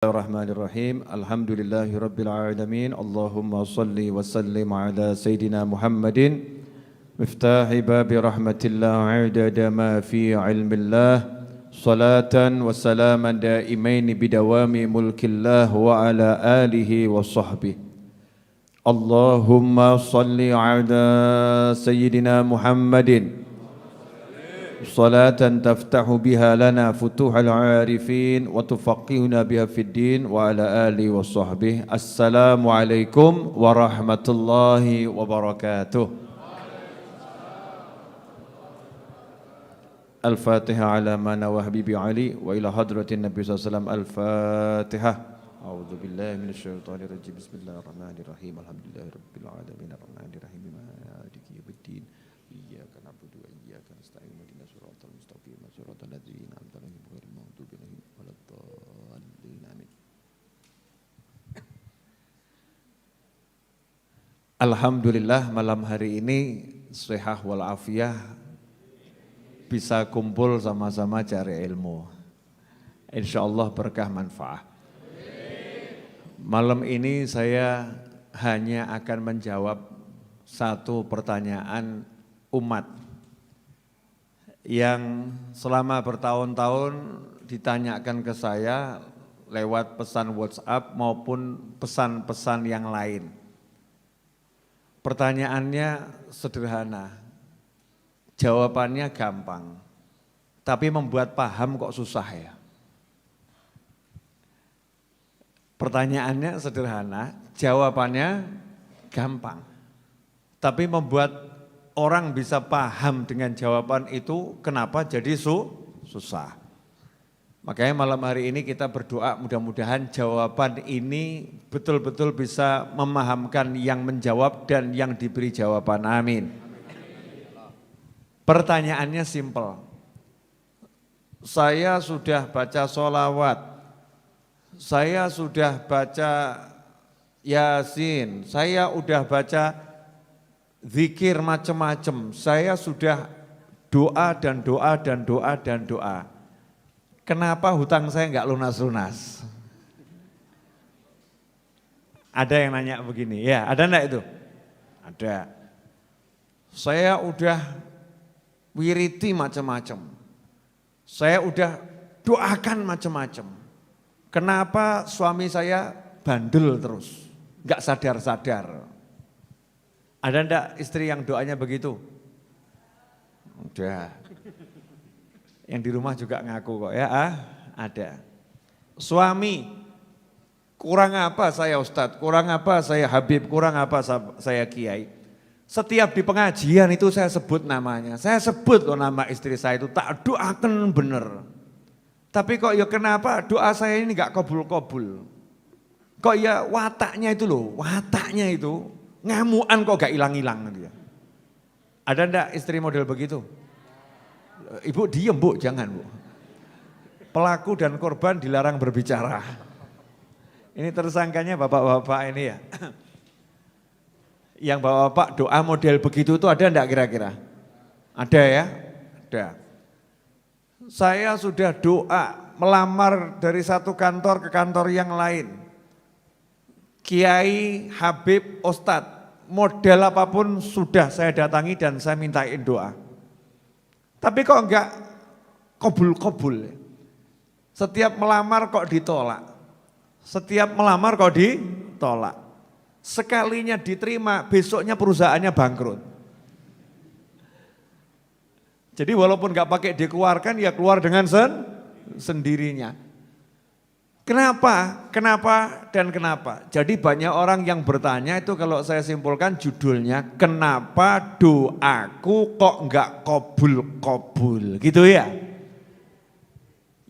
Bismillahirrahmanirrahim. Alhamdulillahi rabbil alamin. Allahumma salli wa sallim ala sayyidina Muhammadin miftahi babi rahmatillah adada ma fi ilmillah salatan wa salaman daimain bidawami mulkillah wa ala alihi wa sahbihi. Allahumma salli ala sayyidina Muhammadin صلاة تفتح بها لنا فتوح العارفين وتفقهنا بها في الدين وعلى آله وصحبه. السلام عليكم ورحمة الله وبركاته. الفاتحة على ما نوى حبيبي علي وإلى حضرة النبي صلى الله عليه وسلم. الفاتحة. أعوذ بالله من الشيطان الرجيم. بسم الله الرحمن الرحيم. الحمد لله رب العالمين الرحمن الرحيم مالك يوم الدين. إياك نعبد وإياك نستعين اهدنا الصراط المستقيم صراط الذين أنعمت عليهم غير المغضوب عليهم ولا الضالين آمين. Alhamdulillah malam hari ini sehat walafiat bisa kumpul sama-sama cari ilmu. Insyaallah berkah manfaat. Malam ini saya hanya akan menjawab satu pertanyaan umat yang selama bertahun-tahun ditanyakan ke saya lewat pesan WhatsApp maupun pesan-pesan yang lain. Pertanyaannya sederhana, jawabannya gampang, tapi membuat paham kok susah ya. Pertanyaannya sederhana, jawabannya gampang, tapi membuat orang bisa paham dengan jawaban itu kenapa jadi susah. Makanya malam hari ini kita berdoa mudah-mudahan jawaban ini betul-betul bisa memahamkan yang menjawab dan yang diberi jawaban. Amin. Pertanyaannya simpel. Saya sudah baca sholawat, saya sudah baca Yasin, saya udah baca zikir macam-macam, saya sudah doa dan doa dan doa dan doa. Kenapa hutang saya enggak lunas-lunas? Ada yang nanya begini, ya ada enggak itu? Ada. Saya udah wiriti macam-macam, saya udah doakan macam-macam. Kenapa suami saya bandel terus, enggak sadar-sadar? Ada enggak istri yang doanya begitu? Udah. Yang di rumah juga ngaku kok ya, ada. Suami, kurang apa saya Ustadz, kurang apa saya Habib, kurang apa saya Kiai. Setiap di pengajian itu saya sebut namanya, saya sebut loh nama istri saya itu, tak doakan bener. Tapi kok ya kenapa doa saya ini gak kabul-kabul. Kok ya wataknya itu loh, wataknya itu ngamuan kok gak hilang-hilang dia. Ada enggak istri model begitu? Ibu diem bu, jangan bu. Pelaku dan korban dilarang berbicara. Ini tersangkanya bapak-bapak ini ya. Yang bapak-bapak doa model begitu itu ada enggak kira-kira? Ada ya? Ada. Saya sudah doa melamar dari satu kantor ke kantor yang lain. Kiai, Habib, Ustadz, model apapun sudah saya datangi dan saya mintain doa. Tapi kok enggak kabul-kabul. Setiap melamar kok ditolak. Setiap melamar kok ditolak. Sekalinya diterima, besoknya perusahaannya bangkrut. Jadi walaupun enggak pakai dikeluarkan, ya keluar dengan sendirinya. Kenapa? Kenapa dan kenapa? Jadi banyak orang yang bertanya itu kalau saya simpulkan judulnya, kenapa doaku kok enggak kabul-kabul gitu ya.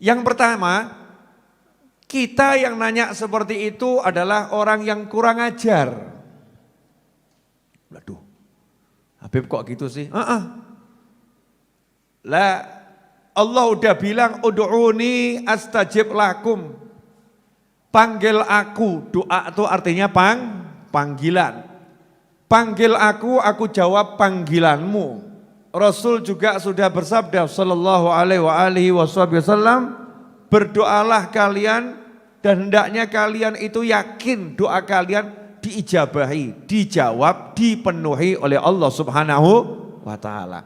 Yang pertama, kita yang nanya seperti itu adalah orang yang kurang ajar. Waduh, Habib kok gitu sih? Lah, Allah udah bilang ud'uni astajib lakum. Panggil aku, doa itu artinya panggilan. Panggil aku jawab panggilanmu. Rasul juga sudah bersabda sallallahu alaihi wasallam, berdoalah kalian Dan hendaknya kalian itu yakin doa kalian diijabahi, dijawab, dipenuhi oleh Allah Subhanahu wa ta'ala.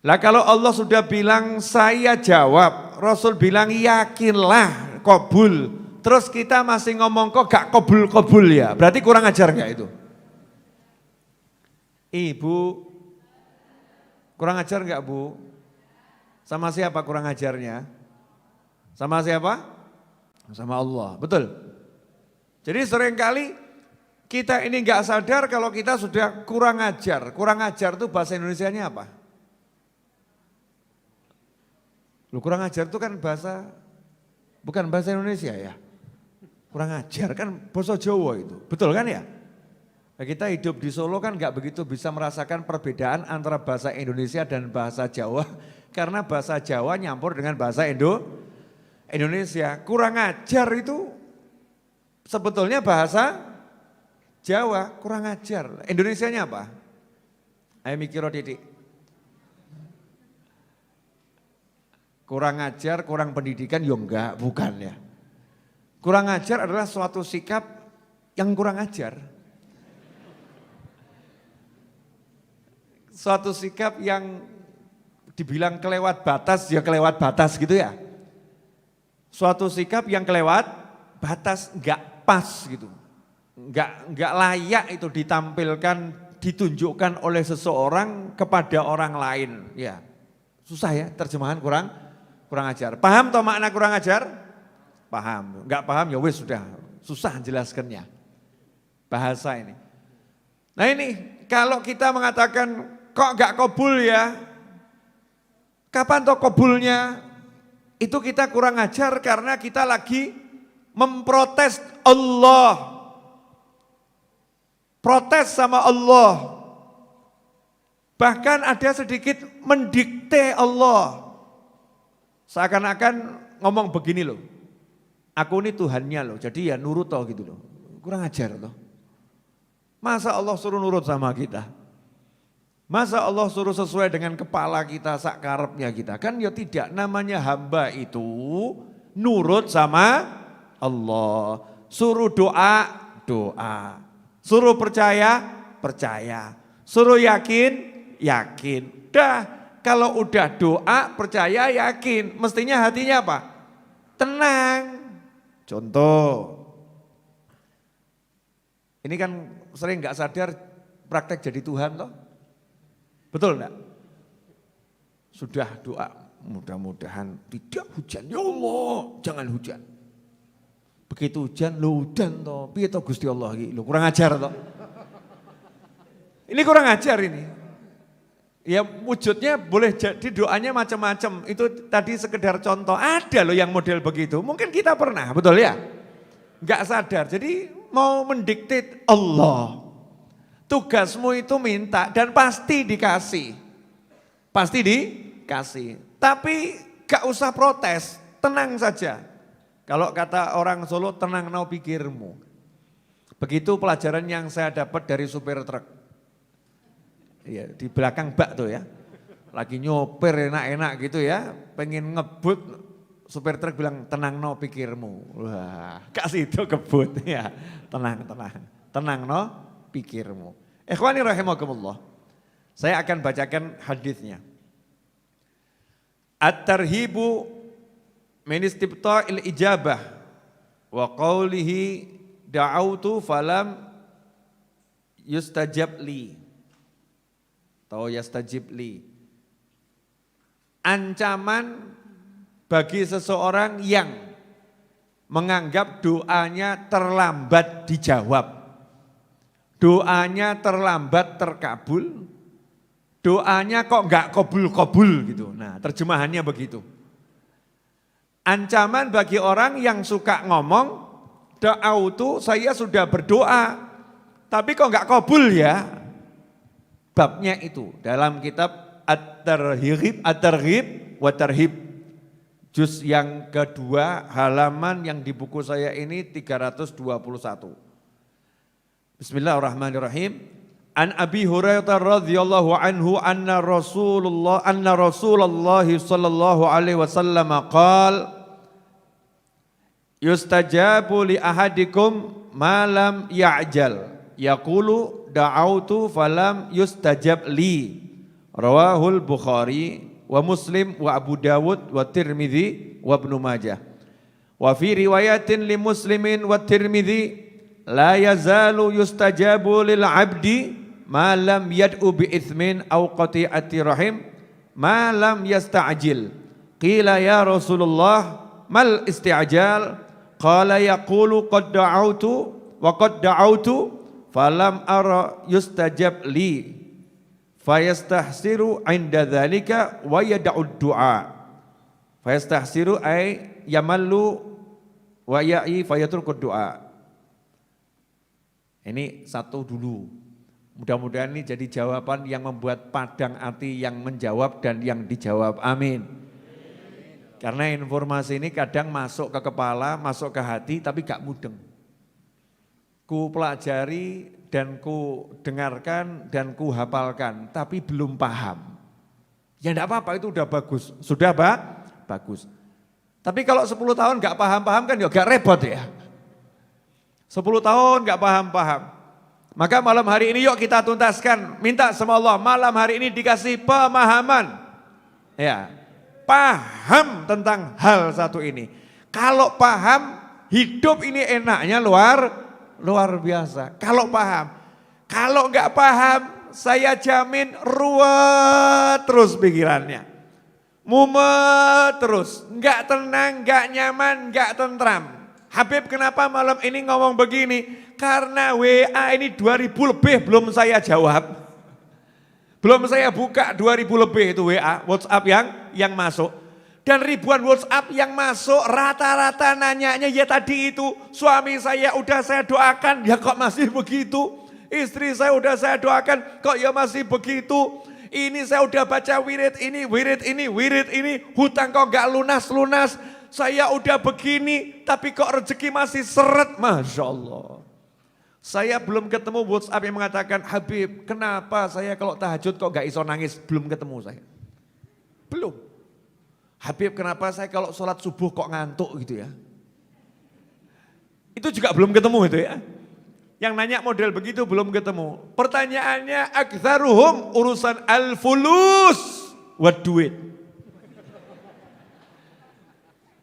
Lah kalau Allah sudah bilang saya jawab, Rasul bilang yakinlah kabul. Terus kita masih ngomong kok gak kabul-kabul ya, berarti kurang ajar gak itu? Ibu, kurang ajar gak Bu? Sama siapa kurang ajarnya? Sama siapa? Sama Allah, betul. Jadi seringkali kita ini gak sadar kalau kita sudah kurang ajar. Kurang ajar itu bahasa Indonesianya apa? Lu kurang ajar itu kan bahasa, bukan bahasa Indonesia ya. Kurang ajar kan bahasa Jawa itu, betul kan ya? Nah, kita hidup di Solo kan gak begitu bisa merasakan perbedaan antara bahasa Indonesia dan bahasa Jawa. Karena bahasa Jawa nyampur dengan bahasa Indonesia. Kurang ajar itu sebetulnya bahasa Jawa, kurang ajar. Indonesianya apa? Ayo mikir Didik. Kurang ajar, kurang pendidikan, ya enggak, bukan ya. Kurang ajar adalah suatu sikap yang kurang ajar. Suatu sikap yang dibilang kelewat batas, ya kelewat batas gitu ya. Suatu sikap yang kelewat batas, enggak pas gitu. Enggak layak itu ditampilkan, ditunjukkan oleh seseorang kepada orang lain. Ya, susah ya terjemahan kurang ajar. Paham toh makna kurang ajar? Paham. Enggak paham ya wis sudah susah jelaskannya. Bahasa ini. Nah ini kalau kita mengatakan kok enggak kabul ya? Kapan toh kabulnya? Itu kita kurang ajar karena kita lagi memprotes Allah. Protes sama Allah. Bahkan ada sedikit mendikte Allah. Seakan-akan ngomong begini loh. Aku ini Tuhannya loh, jadi ya nurut toh gitu loh. Kurang ajar toh. Masa Allah suruh nurut sama kita? Masa Allah suruh sesuai dengan kepala kita, sakarepnya kita? Kan ya tidak, namanya hamba itu nurut sama Allah. Suruh doa, doa. Suruh percaya, percaya. Suruh yakin, yakin. Dah, kalau udah doa, percaya, yakin. Mestinya hatinya apa? Tenang. Contoh. Ini kan sering gak sadar praktek jadi Tuhan toh. Betul enggak? Sudah doa, mudah-mudahan tidak hujan. Ya Allah, jangan hujan. Begitu hujan, lo hujan toh. Piye toh Gusti Allah iki? Lo kurang ajar toh. Ini kurang ajar ini. Ya wujudnya boleh jadi doanya macam-macam. Itu tadi sekedar contoh. Ada loh yang model begitu. Mungkin kita pernah, betul ya? Enggak sadar. Jadi mau mendikte Allah. Tugasmu itu minta dan pasti dikasih. Pasti dikasih. Tapi gak usah protes, tenang saja. Kalau kata orang Solo, tenang no pikirmu. Begitu pelajaran yang saya dapat dari supir truk. Ya, di belakang bak tuh ya. Lagi nyopir enak-enak gitu ya. Pengen ngebut, supir truk bilang tenang no pikirmu. Wah, kasih itu kebut ya. Tenang, tenang. Tenang no pikirmu. Ikhwani rahimakumullah. Saya akan bacakan hadisnya. At-tarhibu min istibta'il ijabah wa qawlihi da'autu falam yustajab li. Atau yastajib li. Ancaman bagi seseorang yang menganggap doanya terlambat dijawab. Doanya terlambat terkabul. Doanya kok enggak kabul-kabul gitu. Nah, terjemahannya begitu. Ancaman bagi orang yang suka ngomong, da'autu saya sudah berdoa, tapi kok enggak kabul ya. Babnya itu dalam kitab At-Targhib wa Tarhib. Juz yang kedua halaman yang di buku saya ini 321. Bismillahirrahmanirrahim. An Abi Hurairah radhiyallahu anhu anna Rasulullah sallallahu alaihi wasallam qala yustajabu li ahadikum ma lam ya'jal yaqulu da'autu falam yustajab li. Rawahul Bukhari wa Muslim wa Abu Dawud wa Tirmidzi wa Ibnu Majah. Wa fi riwayatin li Muslimin wa Tirmidzi la yazalu yustajabu lil 'abdi ma lam yad'u bi itsmin aw qati'ati rahim ma lam yasta'jil. Qila ya Rasulullah mal isti'jal? Qala yaqulu qad da'autu wa qad da'autu falam ara yustajab li. Fayastahsiru 'inda dzalika wa yad'ud du'a. Fayastahsiru ay yamallu wa ya'i fayatrukud du'a. Ini satu dulu. Mudah-mudahan ini jadi jawaban yang membuat padang hati yang menjawab dan yang dijawab. Amin. Karena informasi ini kadang masuk ke kepala, masuk ke hati tapi gak mudeng. Ku pelajari dan ku dengarkan dan ku hafalkan tapi belum paham. Ya enggak apa-apa, itu udah bagus. Sudah bagus. Tapi kalau 10 tahun gak paham-paham kan ya gak repot ya. 10 tahun gak paham-paham. Maka malam hari ini yuk kita tuntaskan. Minta sama Allah malam hari ini dikasih pemahaman. Ya, paham tentang hal satu ini. Kalau paham, hidup ini enaknya luar biasa. Kalau paham. Kalau enggak paham, saya jamin ruwet terus pikirannya. Mumet terus. Enggak tenang, enggak nyaman, enggak tentram. Habib kenapa malam ini ngomong begini? Karena WA ini 2000 lebih belum saya jawab. Belum saya buka 2000 lebih itu WA, WhatsApp yang masuk. Dan ribuan WhatsApp yang masuk rata-rata nanyanya ya tadi itu. Suami saya udah saya doakan, ya kok masih begitu. Istri saya udah saya doakan, kok ya masih begitu. Ini saya udah baca wirid ini. Hutang kok gak lunas-lunas. Saya udah begini, tapi kok rezeki masih seret. Masya Allah. Saya belum ketemu WhatsApp yang mengatakan, Habib kenapa saya kalau tahajud kok gak iso nangis. Belum ketemu saya. Belum. Habib kenapa saya kalau sholat subuh kok ngantuk gitu ya. Itu juga belum ketemu itu ya. Yang nanya model begitu belum ketemu. Pertanyaannya aktsaruhum urusan al-fulus wa duit.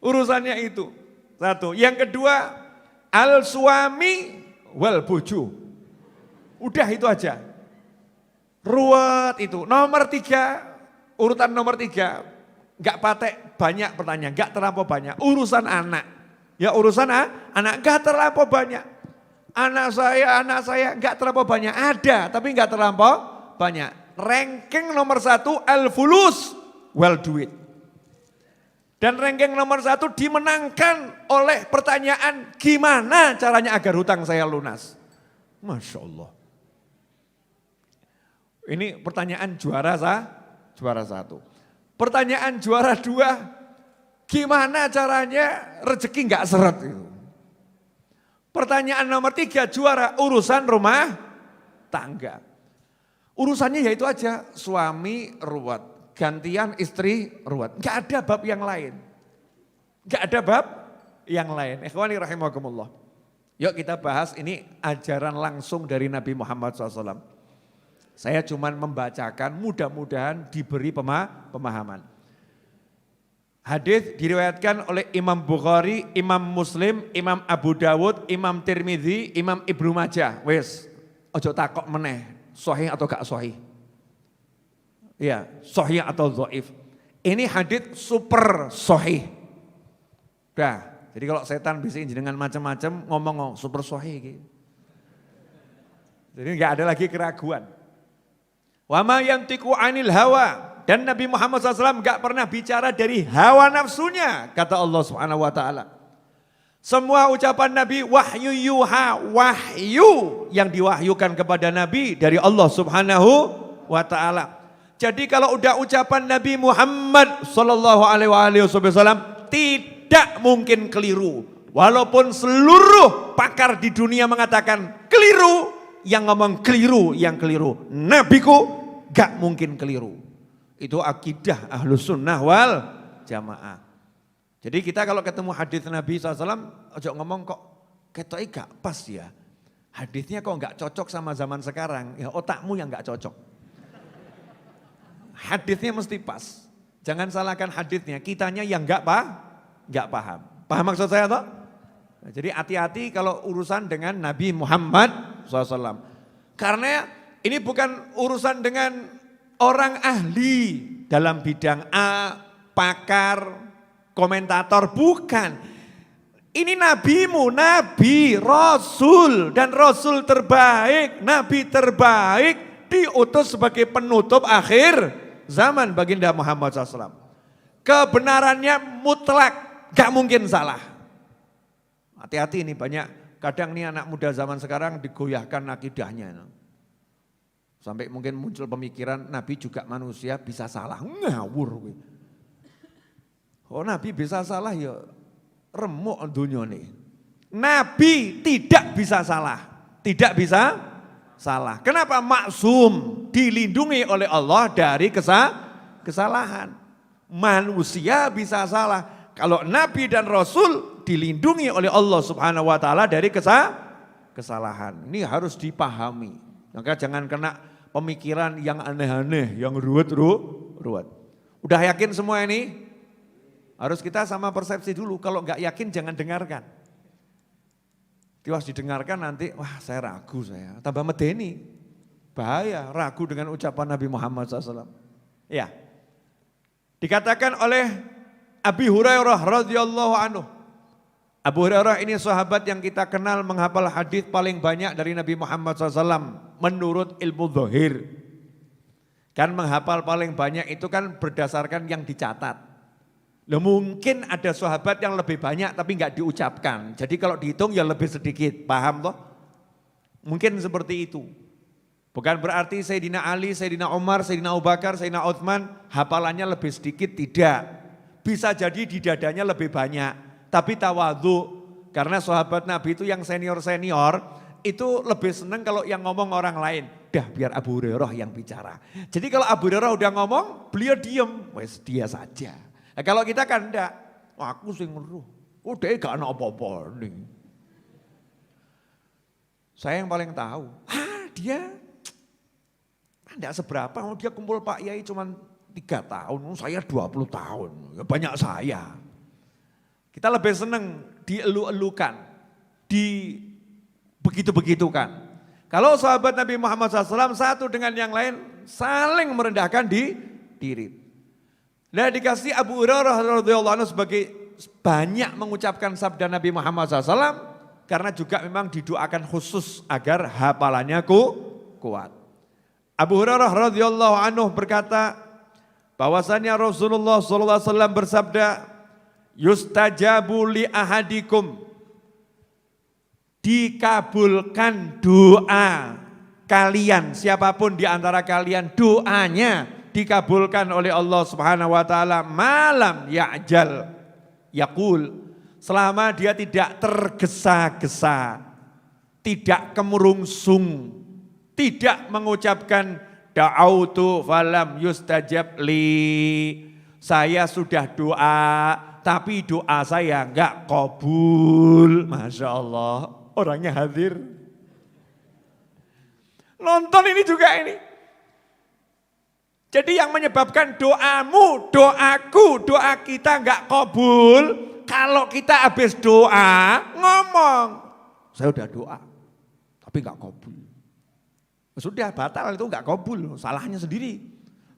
Urusannya itu. Satu. Yang kedua al-suami wal bojo. Udah itu aja. Ruwet itu. Nomor 3, urutan nomor 3. Enggak patek banyak pertanyaan, enggak terlampau banyak. Urusan anak. Ya urusan anak enggak terlampau banyak. Anak saya enggak terlampau banyak. Ada tapi enggak terlampau banyak. Ranking nomor 1 al-fulus wal duit. Dan ranking nomor 1 dimenangkan oleh pertanyaan gimana caranya agar hutang saya lunas. Masya Allah. Ini pertanyaan juara 1. Pertanyaan juara 2, gimana caranya rezeki enggak seret itu. Pertanyaan nomor 3 juara urusan rumah tangga. Urusannya yaitu aja suami ruwet. Gantian istri ruwet. Enggak ada bab yang lain. Enggak ada bab yang lain. Ikhwani rahimakumullah. Yuk kita bahas ini ajaran langsung dari Nabi Muhammad SAW. Saya cuma membacakan, mudah-mudahan diberi pemahaman. Hadis diriwayatkan oleh Imam Bukhari, Imam Muslim, Imam Abu Dawud, Imam Tirmidzi, Imam Ibnu Majah. Wes, ojo takok meneh, sahih atau gak sahih. Ya, sahih atau dhaif. Ini hadits super sahih. Dah, jadi kalau setan bisa jenengan macam-macam ngomong super sahih gitu. Jadi enggak ada lagi keraguan. Wa ma yantiqu 'anil hawa, dan Nabi Muhammad SAW enggak pernah bicara dari hawa nafsunya, kata Allah Subhanahu wa taala. Semua ucapan Nabi wahyu yuha, wahyu yang diwahyukan kepada Nabi dari Allah Subhanahu wa taala. Jadi kalau udah ucapan Nabi Muhammad sallallahu alaihi wasallam tidak mungkin keliru. Walaupun seluruh pakar di dunia mengatakan keliru, yang ngomong keliru, yang keliru. Nabiku gak mungkin keliru. Itu akidah Ahlus Sunnah wal Jamaah. Jadi kita kalau ketemu hadis Nabi SAW, ojo ngomong kok ketoknya gak pas ya. Hadisnya kok gak cocok sama zaman sekarang, ya otakmu yang gak cocok. Hadisnya mesti pas. Jangan salahkan hadisnya, kitanya yang gak paham. Paham maksud saya toh? Jadi hati-hati kalau urusan dengan Nabi Muhammad SAW. Karena ini bukan urusan dengan orang ahli dalam bidang A, pakar, komentator, bukan. Ini nabimu, nabi, rasul, dan rasul terbaik, nabi terbaik, diutus sebagai penutup akhir zaman baginda Muhammad SAW. Kebenarannya mutlak, gak mungkin salah. Hati-hati ini banyak, kadang nih anak muda zaman sekarang digoyahkan akidahnya. Sampai mungkin muncul pemikiran Nabi juga manusia bisa salah, ngawur. Oh Nabi bisa salah ya remuk dunia nih. Nabi tidak bisa salah, tidak bisa salah. Kenapa? Maksum, dilindungi oleh Allah dari kesalahan. Manusia bisa salah. Kalau Nabi dan Rasul dilindungi oleh Allah Subhanahu wa taala dari kesalahan. Ini harus dipahami. Maka jangan kena pemikiran yang aneh-aneh, yang ruwet. Udah yakin semua ini? Harus kita sama persepsi dulu. Kalau enggak yakin jangan dengarkan. Tiwas didengarkan nanti, wah saya ragu saya. Tambah medeni. Bahaya, ragu dengan ucapan Nabi Muhammad SAW. Ya. Dikatakan oleh Abi Hurairah radhiyallahu anhu. Abu Hurairah ini sahabat yang kita kenal menghafal hadis paling banyak dari Nabi Muhammad SAW menurut ilmu zahir. Kan menghafal paling banyak itu kan berdasarkan yang dicatat. Loh, mungkin ada sahabat yang lebih banyak tapi enggak diucapkan. Jadi kalau dihitung ya lebih sedikit, paham toh? Mungkin seperti itu. Bukan berarti Sayyidina Ali, Sayyidina Umar, Sayyidina Abu Bakar, Sayyidina Utsman hafalannya lebih sedikit, tidak. Bisa jadi di dadanya lebih banyak, tapi tawadhu. Karena sahabat Nabi itu yang senior-senior, itu lebih senang kalau yang ngomong orang lain. Dah biar Abu Hurairah yang bicara. Jadi kalau Abu Hurairah udah ngomong, beliau diem, wes dia saja. Nah, kalau kita kan enggak, aku sing ngeruh, udah gak ada apa-apa nih. Saya yang paling tahu, dia enggak seberapa, dia kumpul Pak Yai cuman 3 tahun, saya 20 tahun, ya banyak saya. Kita lebih senang dielu-elukan, begitu-begitukan. Kalau sahabat Nabi Muhammad SAW satu dengan yang lain saling merendahkan diri. Nah dikasih Abu Hurairah radhiyallahu anhu sebagai banyak mengucapkan sabda Nabi Muhammad SAW karena juga memang didoakan khusus agar hafalannya kuat. Abu Hurairah radhiyallahu anhu berkata, bahwasanya Rasulullah SAW bersabda, yustajabu li ahadikum, dikabulkan doa kalian, siapapun di antara kalian doanya dikabulkan oleh Allah Subhanahu wa taala, malam ya'jal yaqul, selama dia tidak tergesa-gesa, tidak kemurungsung, tidak mengucapkan da'autu falam yustajab li, saya sudah doa tapi doa saya enggak kabul. Masya Allah, orangnya hadir. Nonton ini juga ini. Jadi yang menyebabkan doamu, doaku, doa kita enggak kabul, kalau kita habis doa ngomong, saya udah doa tapi enggak kabul. Sudah batal, itu enggak kabul, salahnya sendiri.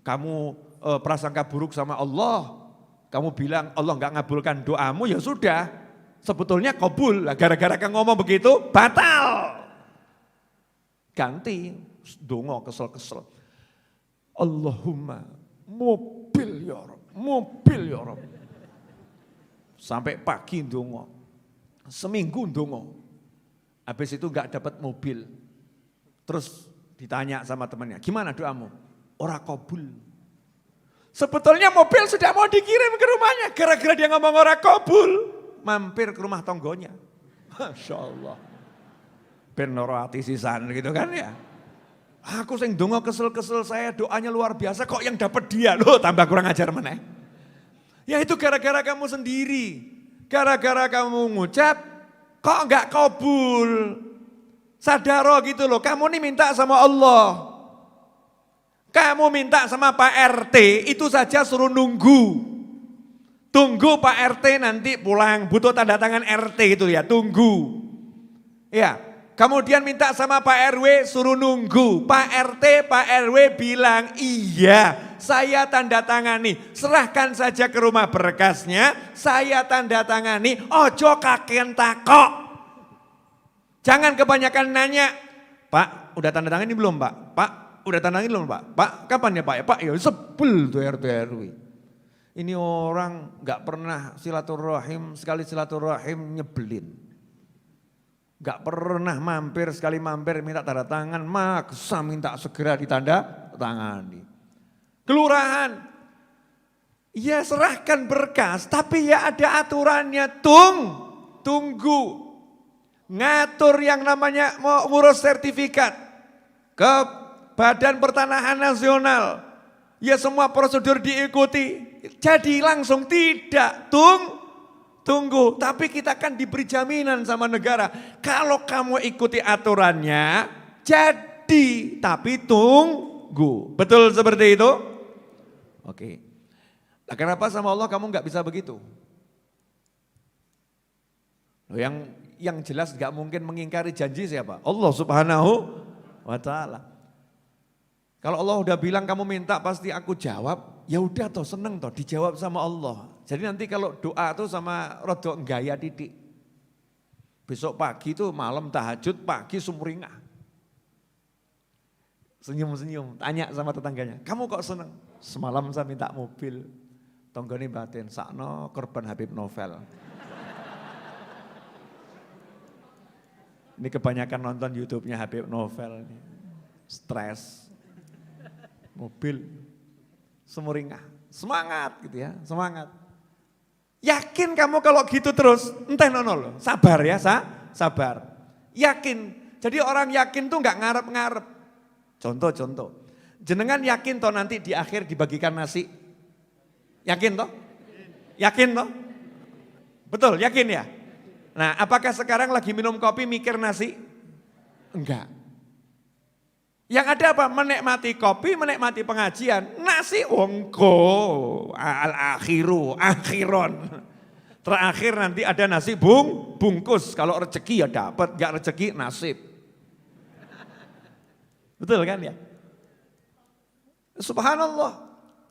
Kamu prasangka buruk sama Allah, kamu bilang Allah enggak ngabulkan doamu, ya sudah, sebetulnya kabul. Gara-gara kamu ngomong begitu, batal. Ganti, dongo kesel-kesel. Allahumma mobil ya Rabb, mobil ya Rabb. Sampai pagi dongo, seminggu dongo. Habis itu enggak dapat mobil. Terus ditanya sama temannya, gimana doamu? Ora kabul. Sebetulnya mobil sudah mau dikirim ke rumahnya, gara-gara dia ngomong ora kabul, mampir ke rumah tonggonya. Masya Allah. Ben loro ati sisan gitu kan ya. Aku sing donga kesel-kesel, saya doanya luar biasa, kok yang dapat dia, loh tambah kurang ajar meneh. Ya itu gara-gara kamu sendiri. Gara-gara kamu ngucap, kok enggak kabul. Sadaro gitu loh, kamu nih minta sama Allah. Kamu minta sama Pak RT, itu saja suruh nunggu. Tunggu Pak RT nanti pulang, butuh tanda tangan RT itu ya, tunggu. Ya, kemudian minta sama Pak RW, suruh nunggu. Pak RT, Pak RW bilang, iya saya tanda tangani. Serahkan saja ke rumah berkasnya, saya tanda tangani. Ojo kakean takok. Jangan kebanyakan nanya, Pak udah tanda tangani belum Pak? Pak udah tanda tangani belum Pak? Pak kapan ya Pak? Ya Pak ya sebel tuh RT RW. Ini orang gak pernah silaturahim, sekali silaturahim nyebelin. Gak pernah mampir, sekali mampir minta tanda tangan, maksa minta segera ditanda tangani. Kelurahan, ya serahkan berkas, tapi ya ada aturannya, tunggu. Ngatur yang namanya mau ngurus sertifikat ke Badan Pertanahan Nasional. Ya semua prosedur diikuti. Jadi langsung tidak, tunggu. Tapi kita kan diberi jaminan sama negara. Kalau kamu ikuti aturannya, jadi. Tapi tunggu. Betul seperti itu? Oke. Nah, kenapa sama Allah kamu nggak bisa begitu? Loh, yang jelas nggak mungkin mengingkari janji siapa? Allah Subhanahu wa Ta'ala. Kalau Allah udah bilang kamu minta pasti aku jawab, ya udah toh seneng toh dijawab sama Allah. Jadi nanti kalau doa tuh sama rodo gaya titik. Besok pagi tuh malam tahajud, pagi sumringah. Senyum-senyum, tanya sama tetangganya, kamu kok seneng? Semalam saya minta mobil, tonggoni batin, sakno korban Habib Novel. Ini kebanyakan nonton YouTube-nya Habib Novel, stres. Mobil, sumringah, semangat gitu ya, semangat. Yakin kamu kalau gitu terus, entah nonol, sabar ya, sabar. Yakin, jadi orang yakin tuh nggak ngarep-ngarep. Contoh, jenengan yakin toh nanti di akhir dibagikan nasi? Yakin toh? Yakin toh? Betul, yakin ya? Nah, apakah sekarang lagi minum kopi mikir nasi? Enggak. Yang ada apa? Menikmati kopi, menikmati pengajian. Nasi ongko, akhiron. Terakhir nanti ada nasi bungkus. Kalau rezeki ya dapat, enggak rezeki nasib. Betul kan ya? Subhanallah.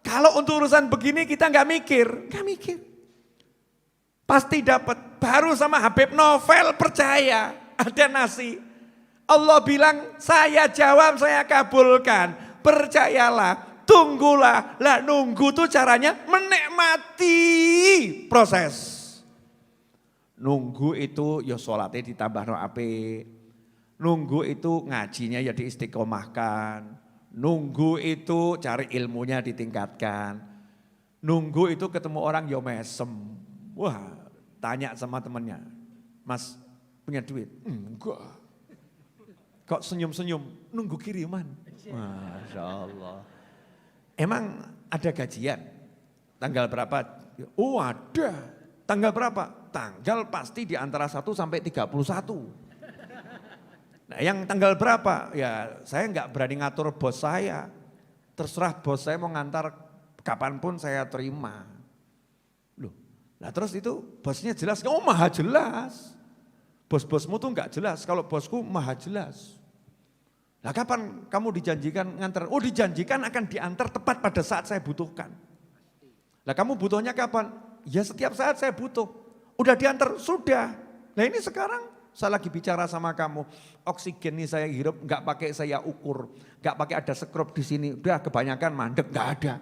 Kalau untuk urusan begini kita enggak mikir. Pasti dapat. Baru sama Habib Novel percaya ada nasi. Allah bilang, saya jawab, saya kabulkan. Percayalah, tunggulah. Lah nunggu tuh caranya menikmati proses. Nunggu itu ya sholatnya ditambah no ape. Nunggu itu ngajinya ya diistiqomahkan. Nunggu itu cari ilmunya ditingkatkan. Nunggu itu ketemu orang ya mesem. Wah, tanya sama temennya, Mas punya duit? Enggak. Kok senyum-senyum, nunggu kiriman. Masya Allah. Emang ada gajian? Tanggal berapa? Oh ada. Tanggal berapa? Tanggal pasti di antara 1 sampai 31. Nah yang tanggal berapa? Ya saya enggak berani ngatur bos saya. Terserah bos saya mau ngantar kapanpun saya terima. Loh, nah terus itu bosnya jelas? Oh maha jelas. Bos-bosmu tuh enggak jelas, kalau bosku maha jelas. Nah kapan kamu dijanjikan ngantar? Oh dijanjikan akan diantar tepat pada saat saya butuhkan. Nah kamu butuhnya kapan? Ya setiap saat saya butuh. Udah diantar? Sudah. Nah ini sekarang saya lagi bicara sama kamu. Oksigen nih saya hirup enggak pakai saya ukur. Enggak pakai ada skrup di sini. Udah kebanyakan mandek, enggak ada.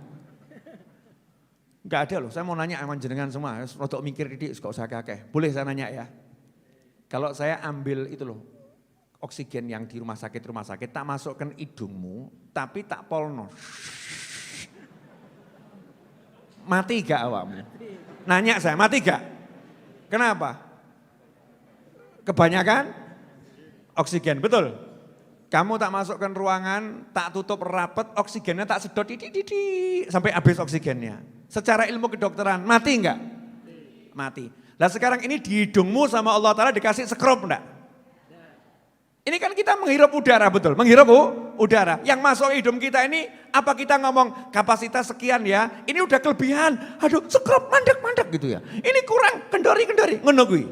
Enggak ada loh, saya mau nanya sama jenengan semua. Rodok mikir didik, kok saya kakek. Boleh saya nanya ya? Kalau saya ambil itu loh, oksigen yang di rumah sakit, tak masukkan hidungmu, tapi tak polno. Mati gak awakmu? Nanya saya, mati gak? Kenapa? Kebanyakan oksigen, betul? Kamu tak masukkan ruangan, tak tutup rapat, oksigennya tak sedot, sampai habis oksigennya. Secara ilmu kedokteran, mati enggak? Mati. Nah sekarang ini di hidungmu sama Allah Ta'ala dikasih sekrup enggak? Ini kan kita menghirup udara, betul? Menghirup udara. Yang masuk hidung kita ini, apa kita ngomong kapasitas sekian ya, ini udah kelebihan. Aduh sekrup, mandek gitu ya. Ini kurang, kendori, ngono kuwi.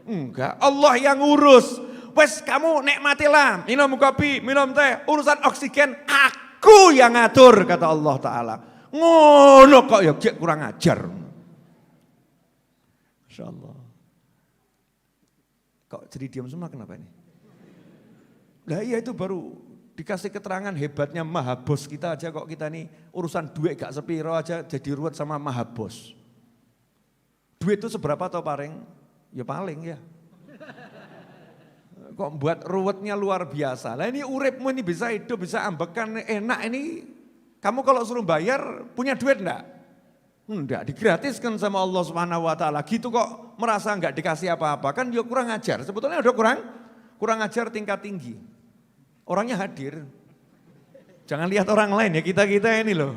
Enggak, Allah yang ngurus. Wes kamu nikmatilah, minum kopi, minum teh, urusan oksigen aku yang ngatur, kata Allah Ta'ala. Ngono kok ya kurang ajar. Masya Allah. Kok jadi diam semua kenapa ini? Lah iya itu baru dikasih keterangan hebatnya maha bos kita aja kok kita nih urusan duit gak sepiro aja jadi ruwet sama maha bos. Duit itu seberapa toh paling? Ya paling ya. Kok buat ruwetnya luar biasa. Lah ini uripmu ini bisa hidup, bisa ambekan enak ini. Kamu kalau suruh bayar punya duit enggak? Enggak, digratiskan sama Allah Subhanahu wa taala. Gitu kok merasa enggak dikasih apa-apa. Kan dia kurang ajar. Sebetulnya udah kurang ajar tingkat tinggi. Orangnya hadir. Jangan lihat orang lain ya, kita-kita ini loh.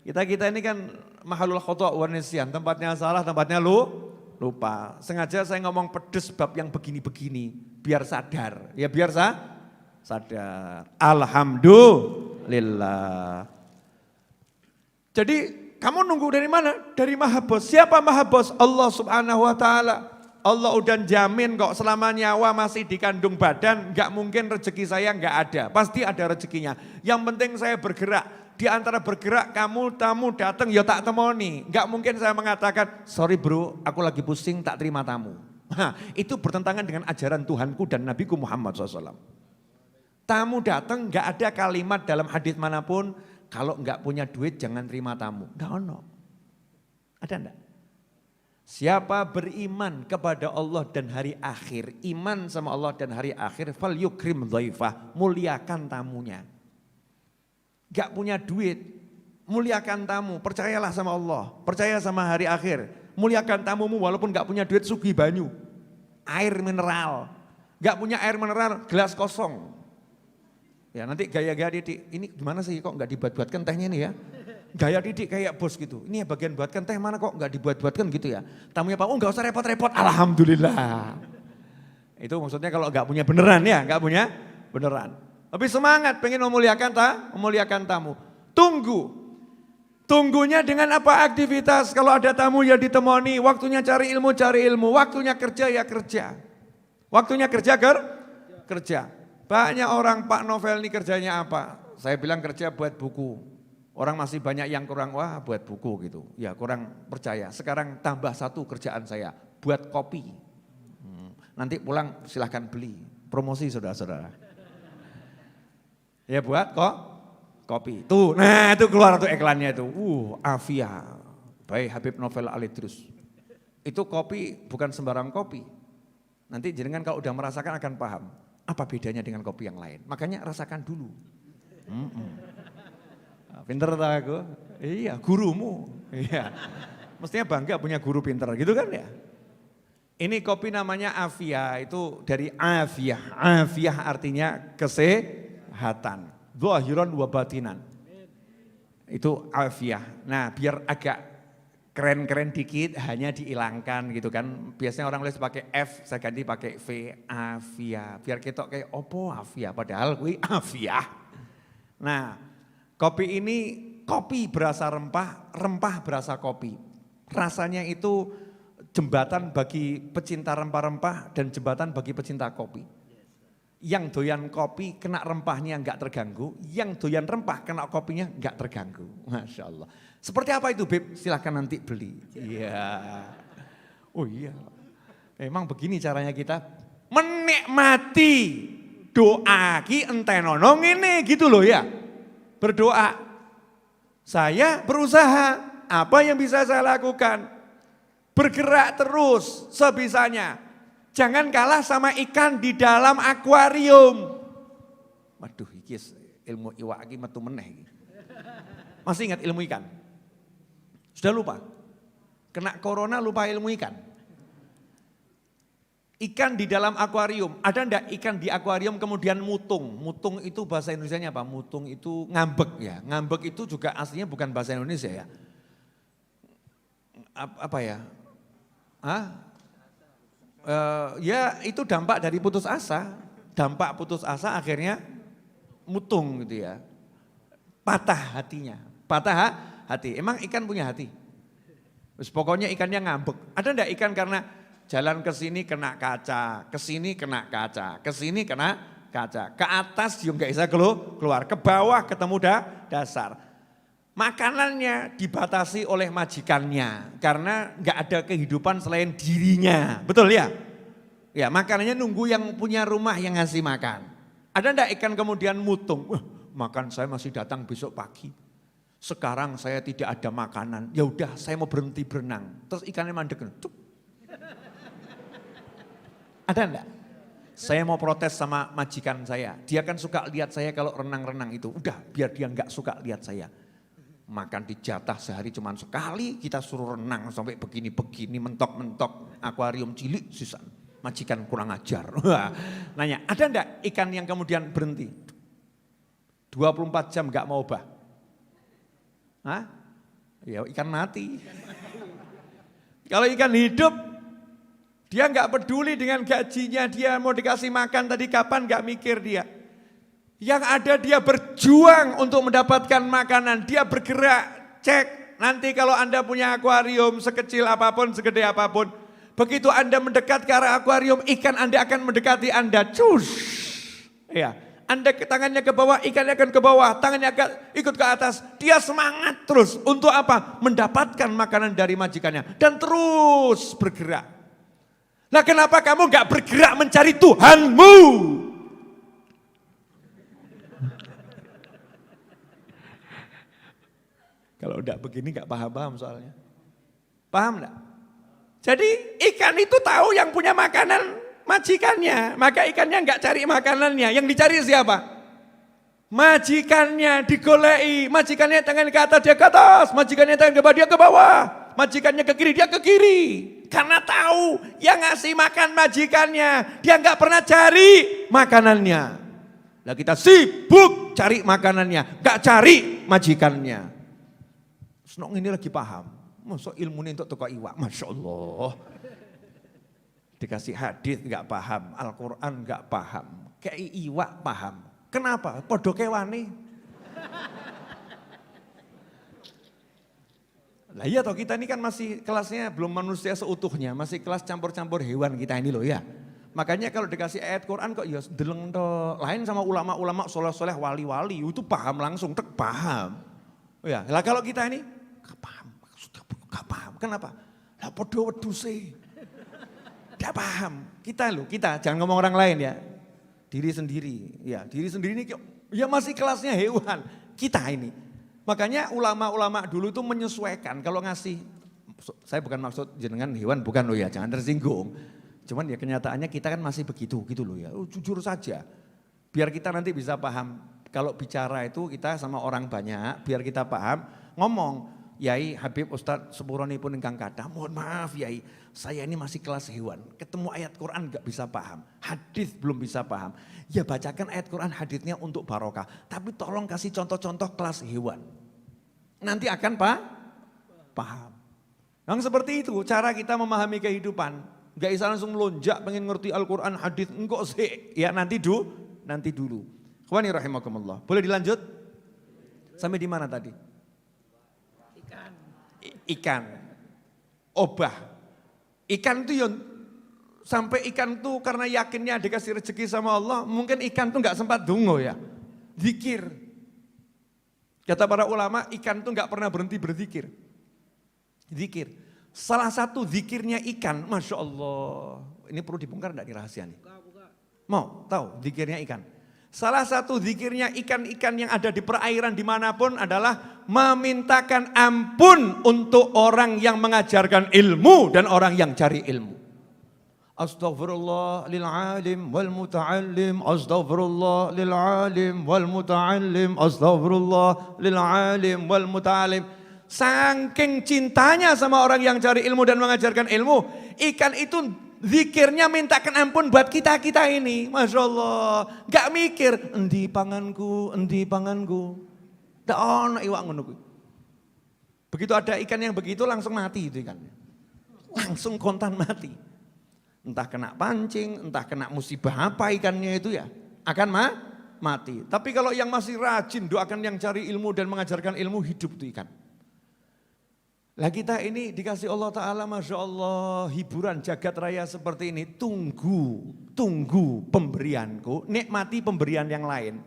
Kita-kita ini kan mahalul khata' wa nisyan, tempatnya salah, tempatnya lupa. Sengaja saya ngomong pedes bab yang begini-begini, biar sadar. Ya biar sadar. Alhamdulillah. Jadi kamu nunggu dari mana? Dari Maha Bos. Siapa Maha Bos? Allah Subhanahu wa taala. Allah udah jamin kok selama nyawa masih di kandung badan, enggak mungkin rezeki saya enggak ada. Pasti ada rezekinya. Yang penting saya bergerak. Di antara bergerak kamu tamu datang ya tak temoni. Enggak mungkin saya mengatakan, sorry bro aku lagi pusing tak terima tamu. Nah, itu bertentangan dengan ajaran Tuhanku dan Nabiku Muhammad SAW. Tamu datang enggak ada kalimat dalam hadis manapun, kalau enggak punya duit jangan terima tamu. Enggak ono. Ada enggak? Siapa beriman kepada Allah dan hari akhir, iman sama Allah dan hari akhir, fal yukrim dhaifah, muliakan tamunya. Gak punya duit, muliakan tamu, percayalah sama Allah, percaya sama hari akhir. Muliakan tamumu walaupun gak punya duit, sugih banyu, air mineral. Gak punya air mineral, gelas kosong. Ya nanti gaya-gaya Didik, ini gimana sih kok gak dibuat-buatkan tehnya ini ya. Gaya Didik kayak bos gitu, ini ya bagian buatkan teh mana kok gak dibuat-buatkan gitu ya. Tamunya Pak, oh gak usah repot-repot, alhamdulillah. Itu maksudnya kalau gak punya beneran ya, gak punya beneran. Tapi semangat pengen memuliakan tamu. Tunggunya dengan apa aktivitas, kalau ada tamu ya ditemani, waktunya cari ilmu, waktunya kerja ya kerja. Waktunya kerja. Banyak orang Pak Novel ini kerjanya apa? Saya bilang kerja buat buku. Orang masih banyak yang kurang, wah buat buku gitu. Ya kurang percaya. Sekarang tambah satu kerjaan saya, buat kopi. Nanti pulang silahkan beli. Promosi saudara-saudara. Ya buat kopi. Tuh, nah itu keluar tuh iklannya itu. Afia, by Habib Novel Al-Idrus. Itu kopi bukan sembarang kopi. Nanti jenengan kalau udah merasakan akan paham. Apa bedanya dengan kopi yang lain. Makanya rasakan dulu. Pinter tak aku? Iya, gurumu. Iya. Mestinya bangga punya guru pinter gitu kan ya. Ini kopi namanya Afia, itu dari Afiyah. Afiyah artinya kesehatan. Zahiran wa batinan. Itu Afiyah. Nah biar agak keren-keren dikit hanya dihilangkan gitu kan. Biasanya orang nulis pakai F, saya ganti pakai V, Afia. Biar ketok kayak opo Afia, padahal kuwi Afiyah. Nah kopi ini, kopi berasa rempah, rempah berasa kopi. Rasanya itu jembatan bagi pecinta rempah-rempah dan jembatan bagi pecinta kopi. Yang doyan kopi kena rempahnya enggak terganggu, yang doyan rempah kena kopinya enggak terganggu. Masya Allah. Seperti apa itu Beb? Silahkan nanti beli. Iya. Oh iya. Memang begini caranya kita menikmati doa ki entenono ngene gitu loh ya. Berdoa, saya berusaha, apa yang bisa saya lakukan? Bergerak terus sebisanya. Jangan kalah sama ikan di dalam akuarium. Waduh, ilmu iwak iki metu meneh. Masih ingat ilmu ikan? Sudah lupa? Kena corona lupa ilmu ikan? Ikan di dalam akuarium, ada enggak ikan di akuarium kemudian mutung? Mutung itu bahasa Indonesianya apa? Mutung itu ngambek ya. Ngambek itu juga aslinya bukan bahasa Indonesia ya. apa ya? Ya itu dampak dari putus asa. Dampak putus asa akhirnya mutung gitu ya. Patah hatinya. Patah hati. Emang ikan punya hati? Terus pokoknya ikannya ngambek. Ada enggak ikan karena jalan ke sini kena kaca, ke sini kena kaca, ke sini kena kaca. Ke atas juga enggak bisa keluar, ke bawah ketemu dasar. Makanannya dibatasi oleh majikannya karena enggak ada kehidupan selain dirinya. Betul ya? Ya, makanannya nunggu yang punya rumah yang ngasih makan. Ada enggak ikan kemudian mutung? Makan saya masih datang besok pagi. Sekarang saya tidak ada makanan. Ya udah, saya mau berhenti berenang. Terus ikannya mandek. Ada enggak? Saya mau protes sama majikan saya. Dia kan suka lihat saya kalau renang-renang itu. Udah, biar dia enggak suka lihat saya. Makan dijatah sehari cuma sekali, kita suruh renang sampai begini-begini, mentok-mentok, akuarium cilik sisa. Majikan kurang ajar. Nanya, ada enggak ikan yang kemudian berhenti? 24 jam enggak mau obah? Hah? Ya ikan mati. Kalau ikan hidup, dia enggak peduli dengan gajinya, dia mau dikasih makan tadi kapan enggak mikir dia. Yang ada dia berjuang untuk mendapatkan makanan, dia bergerak, cek. Nanti kalau Anda punya akuarium sekecil apapun, segede apapun, begitu Anda mendekat ke arah akuarium, ikan Anda akan mendekati Anda. Cus. Ya, Anda tangannya ke bawah, ikannya akan ke bawah, tangannya akan ikut ke atas. Dia semangat terus untuk apa? Mendapatkan makanan dari majikannya dan terus bergerak. Nah, kenapa kamu enggak bergerak mencari Tuhanmu? Kalau udah begini gak paham-paham soalnya. Paham enggak? Jadi ikan itu tahu yang punya makanan majikannya. Maka ikannya enggak cari makanannya. Yang dicari siapa? Majikannya digolei. Majikannya tangan ke atas, dia ke atas. Majikannya tangan ke bawah, dia ke bawah. Majikannya ke kiri, dia ke kiri. Karena tahu yang ngasih makan majikannya. Dia enggak pernah cari makanannya. Nah kita sibuk cari makanannya. Enggak cari majikannya. Senok ini lagi paham. Masa ilmu ini untuk tukar iwak. Masya Allah. Dikasih hadis enggak paham. Al-Quran enggak paham. Kayak iwak paham. Kenapa? Podo kewane. Lah iya toh kita ini kan masih kelasnya belum manusia seutuhnya. Masih kelas campur-campur hewan kita ini loh ya. Makanya kalau dikasih ayat Quran kok ya deleng toh. Lain sama ulama-ulama soleh-soleh wali-wali. Itu paham langsung, tek paham. Ya, lah kalau kita ini gak paham, maksudnya gak paham. Kenapa? Lah podo weduse. Gak paham. Kita jangan ngomong orang lain ya. Diri sendiri. Ya, diri sendiri ini ya masih kelasnya hewan. Kita ini. Makanya ulama-ulama dulu itu menyesuaikan kalau ngasih, saya bukan maksud jenengan hewan bukan loh ya, jangan tersinggung. Cuman ya kenyataannya kita kan masih begitu gitu loh ya. Jujur saja. Biar kita nanti bisa paham. Kalau bicara itu kita sama orang banyak, biar kita paham, ngomong, Yai Habib Ustadz Sepuroni pun engkang kathah, mohon maaf Yai, saya ini masih kelas hewan, ketemu ayat Quran gak bisa paham, hadis belum bisa paham. Ya bacakan ayat Quran hadisnya untuk barokah, tapi tolong kasih contoh-contoh kelas hewan. Nanti akan paham. Yang seperti itu cara kita memahami kehidupan, gak bisa langsung lonjak pengen ngerti Al-Quran hadis, enggak sih, ya nanti dulu. Khawani rahimakumullah. Boleh dilanjut? Sampai di mana tadi? Ikan. Obah. Ikan itu sampai ikan tuh karena yakinnya dikasih rezeki sama Allah, mungkin ikan tuh enggak sempat dungo ya. Zikir. Kata para ulama, ikan tuh enggak pernah berhenti berzikir. Zikir. Salah satu zikirnya ikan, Masya Allah. Ini perlu dibongkar enggak di rahasia nih? Mau tahu zikirnya ikan? Salah satu zikirnya ikan-ikan yang ada di perairan dimanapun adalah memintakan ampun untuk orang yang mengajarkan ilmu dan orang yang cari ilmu. Astaghfirullah lil alim wal muta'allim, astaghfirullah lil alim wal muta'allim, astaghfirullah lil alim wal muta'allim. Saking cintanya sama orang yang cari ilmu dan mengajarkan ilmu, ikan itu zikirnya mintakan ampun buat kita-kita ini. Masya Allah. Gak mikir, endi panganku. Tak ada iwak ngono kuwi. Begitu ada ikan yang begitu langsung mati itu ikannya. Langsung kontan mati. Entah kena pancing, entah kena musibah apa ikannya itu ya. Akan mati. Tapi kalau yang masih rajin doakan yang cari ilmu dan mengajarkan ilmu, hidup itu ikan. Lah kita ini dikasih Allah Ta'ala, Masya Allah, hiburan jagat raya seperti ini. Tunggu pemberianku, nikmati pemberian yang lain.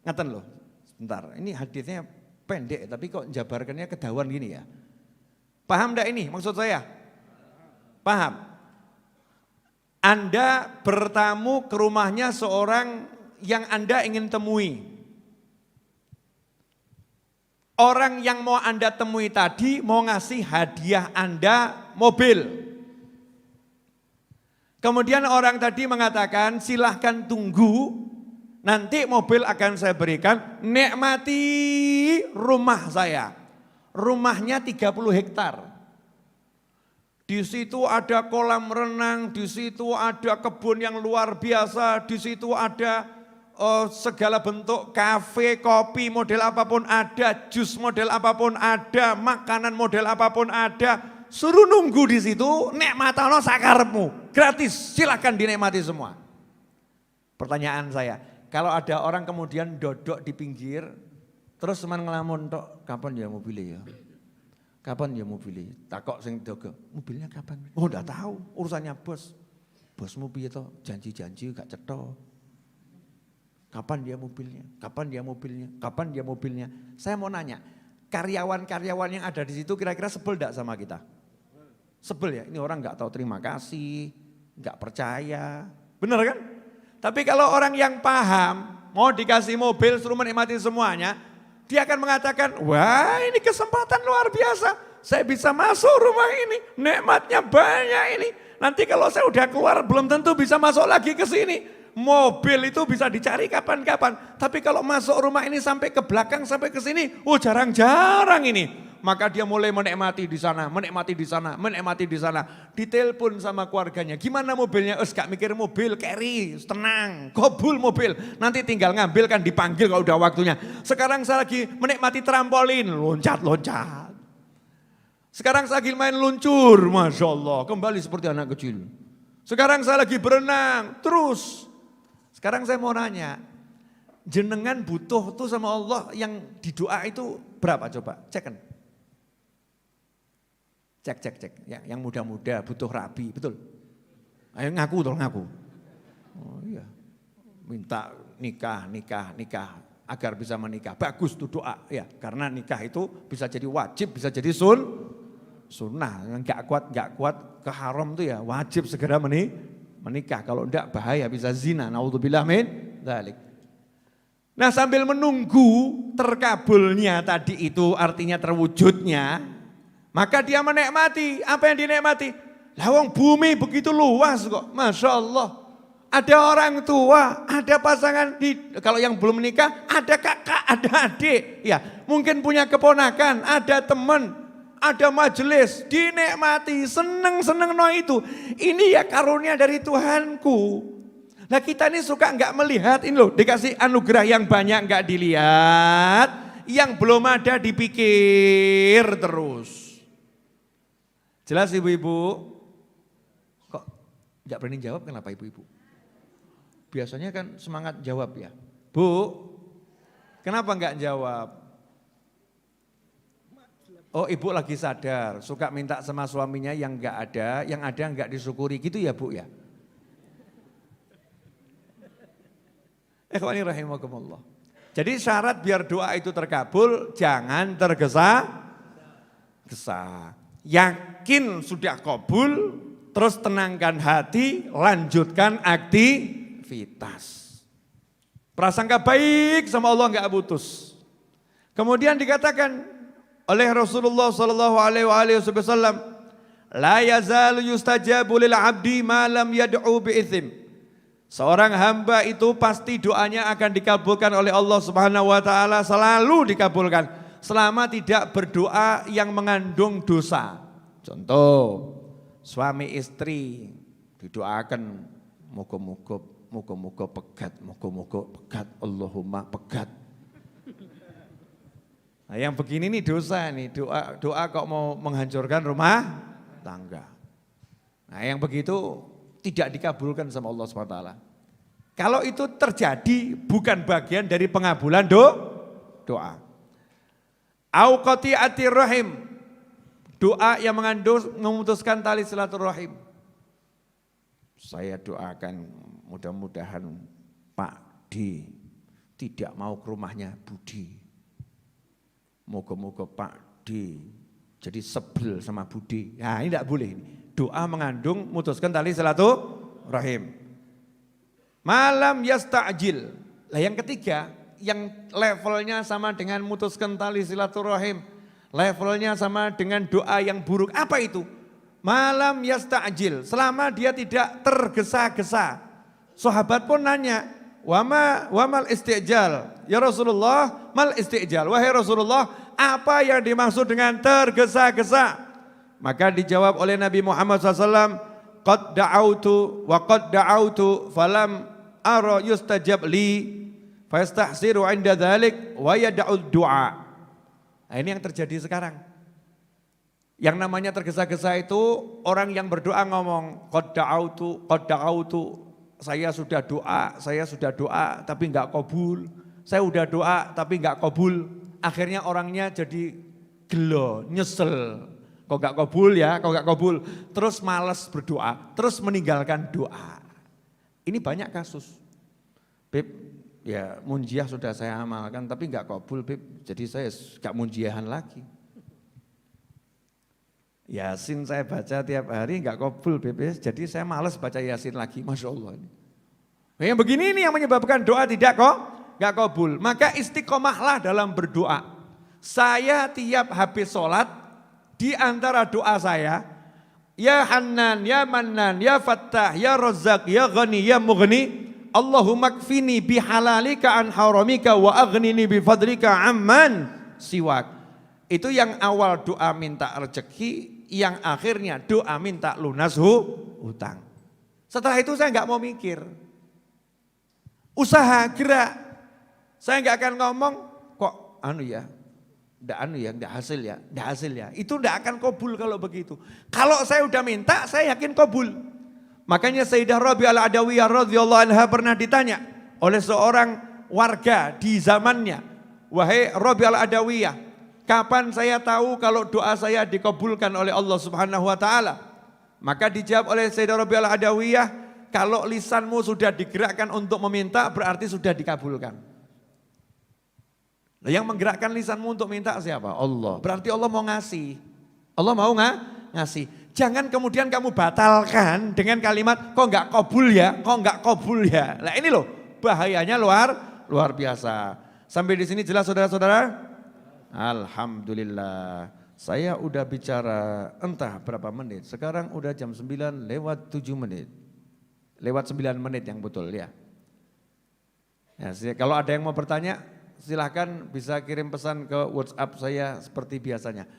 Ngeten loh, sebentar, ini hadisnya pendek tapi kok jabarkannya kedawan gini ya. Paham enggak ini maksud saya? Paham? Anda bertamu ke rumahnya seorang yang Anda ingin temui. Orang yang mau Anda temui tadi mau ngasih hadiah Anda mobil. Kemudian orang tadi mengatakan silahkan tunggu, nanti mobil akan saya berikan, nikmati rumah saya. Rumahnya 30 hektar. Di situ ada kolam renang, di situ ada kebun yang luar biasa, di situ ada segala bentuk kafe, kopi model apapun ada, jus model apapun ada, makanan model apapun ada. Suruh nunggu di situ, nikmatano sakarepmu, gratis, silakan dinikmati semua. Pertanyaan saya, kalau ada orang kemudian dodok di pinggir, terus teman ngelamun tok, kapan ya mobilnya ya? Kapan ya mobilnya? Takok sing dogo, mobilnya kapan? Oh enggak tahu, urusannya bos. Bosmu piye to? Janji-janji gak cetha. Kapan dia mobilnya? Kapan dia mobilnya? Kapan dia mobilnya? Saya mau nanya, karyawan-karyawan yang ada di situ kira-kira sebel enggak sama kita? Sebel ya, ini orang enggak tahu terima kasih, enggak percaya. Benar kan? Tapi kalau orang yang paham, mau dikasih mobil suruh menikmati semuanya, dia akan mengatakan, wah ini kesempatan luar biasa. Saya bisa masuk rumah ini, nikmatnya banyak ini. Nanti kalau saya udah keluar belum tentu bisa masuk lagi ke sini. Mobil itu bisa dicari kapan-kapan. Tapi kalau masuk rumah ini sampai ke belakang, sampai ke sini, oh jarang-jarang ini. Maka dia mulai menikmati di sana, menikmati di sana, menikmati di sana. Ditelepon sama keluarganya, gimana mobilnya? Gak mikir mobil, carry, tenang, kobul mobil. Nanti tinggal ngambil kan dipanggil kalau udah waktunya. Sekarang saya lagi menikmati trampolin, loncat-loncat. Sekarang saya lagi main luncur, Masya Allah, kembali seperti anak kecil. Sekarang saya lagi berenang, terus. Sekarang saya mau nanya, jenengan butuh tuh sama Allah yang didoa itu berapa coba? Cek kan? Cek. Ya, yang muda-muda butuh rabi, betul? Ayo ngaku tolong ngaku. Oh iya, minta nikah agar bisa menikah. Bagus tuh doa ya, karena nikah itu bisa jadi wajib, bisa jadi sunnah. Enggak kuat ke haram tuh ya, wajib segera menikah. Kalau enggak bahaya bisa zina. Naudzubillah min dzalik. Nah, sambil menunggu terkabulnya tadi itu artinya terwujudnya, maka dia menikmati. Apa yang dinikmati? Lawang bumi begitu luas kok. Masya Allah. Ada orang tua, ada pasangan, kalau yang belum menikah, ada kakak, ada adik. Ya, mungkin punya keponakan, ada teman, ada majelis, dinikmati, seneng no itu. Ini ya karunia dari Tuhanku. Nah kita ini suka enggak melihat ini loh, dikasih anugerah yang banyak enggak dilihat, yang belum ada dipikir terus. Jelas ibu-ibu? Kok enggak berani jawab, kenapa ibu-ibu? Biasanya kan semangat jawab ya. Bu, kenapa enggak jawab? Oh ibu lagi sadar, suka minta sama suaminya yang enggak ada, yang ada enggak disyukuri gitu ya bu ya? Ikhwani rahimakumullah. Jadi syarat biar doa itu terkabul, jangan tergesa-gesa. Yakin sudah kabul, terus tenangkan hati, lanjutkan aktivitas. Prasangka baik sama Allah enggak putus. Kemudian dikatakan oleh Rasulullah sallallahu alaihi wasallam, la yazalu yustajabu lil 'abdi ma lam yad'u bi itsm. Seorang hamba itu pasti doanya akan dikabulkan oleh Allah Subhanahu wa taala, selalu dikabulkan selama tidak berdoa yang mengandung dosa. Contoh, suami istri didoakan moga-moga pegat, Allahumma pegat. Nah, yang begini nih dosa nih, doa kok mau menghancurkan rumah tangga. Nah, yang begitu tidak dikabulkan sama Allah SWT. Kalau itu terjadi bukan bagian dari pengabulan doa. Au qati'atir rahim. Doa yang mengandung memutuskan tali silaturahim. Saya doakan mudah-mudahan Pak D tidak mau ke rumahnya Budi. Moga-moga Pak D jadi sebel sama Budi. Nah ini tidak boleh. Doa mengandung memutuskan tali silaturahim. Malam yasta'jil. Lah yang ketiga, yang levelnya sama dengan memutuskan tali silaturahim. Levelnya sama dengan doa yang buruk. Apa itu? Malam yasta'jil. Selama dia tidak tergesa-gesa. Sahabat pun nanya, wamal istijal. Ya Rasulullah, mal istijal. Wahai Rasulullah, apa yang dimaksud dengan tergesa-gesa? Maka dijawab oleh Nabi Muhammad SAW, qad da'autu wa qad da'autu falam ara yustajab li fastahsiru inda dhalik wa yada'ud du'a. Nah, ini yang terjadi sekarang. Yang namanya tergesa-gesa itu orang yang berdoa ngomong qad da'autu, saya sudah doa tapi enggak kabul. Saya udah doa tapi enggak kabul. Akhirnya orangnya jadi gelo, nyesel. Kok enggak kabul. Terus malas berdoa, terus meninggalkan doa. Ini banyak kasus. Beb, ya munjiah sudah saya amalkan tapi enggak kabul, Beb. Jadi saya enggak munjiahan lagi. Yasin saya baca tiap hari enggak kabul, Beb. Jadi saya malas baca Yasin lagi. Masya Allah. Yang begini ini yang menyebabkan doa tidak enggak kabul. Maka istiqomahlah dalam berdoa. Saya tiap habis sholat, di antara doa saya, ya Hannan, ya Mannan, ya Fattah, ya Razzaq, ya Ghani, ya Mughni, Allahumma kfini bihalalika an haramika wa aghnini bifadlika amman siwak. Itu yang awal doa minta rezeki, yang akhirnya doa minta lunas hutang. Setelah itu saya enggak mau mikir. Usaha gerak. Saya enggak akan ngomong kok enggak hasil ya. Itu enggak akan kabul kalau begitu. Kalau saya udah minta, saya yakin kabul. Makanya Sayyidah Rabi'ah Al-Adawiyah radhiyallahu anha pernah ditanya oleh seorang warga di zamannya, "Wahai Rabi'ah Al-Adawiyah, kapan saya tahu kalau doa saya dikabulkan oleh Allah Subhanahu wa taala?" Maka dijawab oleh Sayyidah Rabi'ah Al-Adawiyah, "Kalau lisanmu sudah digerakkan untuk meminta berarti sudah dikabulkan." Yang menggerakkan lisanmu untuk minta siapa? Allah. Berarti Allah mau ngasih. Allah mau ngasih. Jangan kemudian kamu batalkan dengan kalimat kok enggak kabul ya. Nah ini loh bahayanya luar biasa. Sampai di sini jelas saudara-saudara? Alhamdulillah. Saya udah bicara entah berapa menit. Sekarang udah jam 9 lewat 7 menit. Lewat 9 menit yang betul ya. Kalau ada yang mau bertanya, silahkan bisa kirim pesan ke WhatsApp saya seperti biasanya.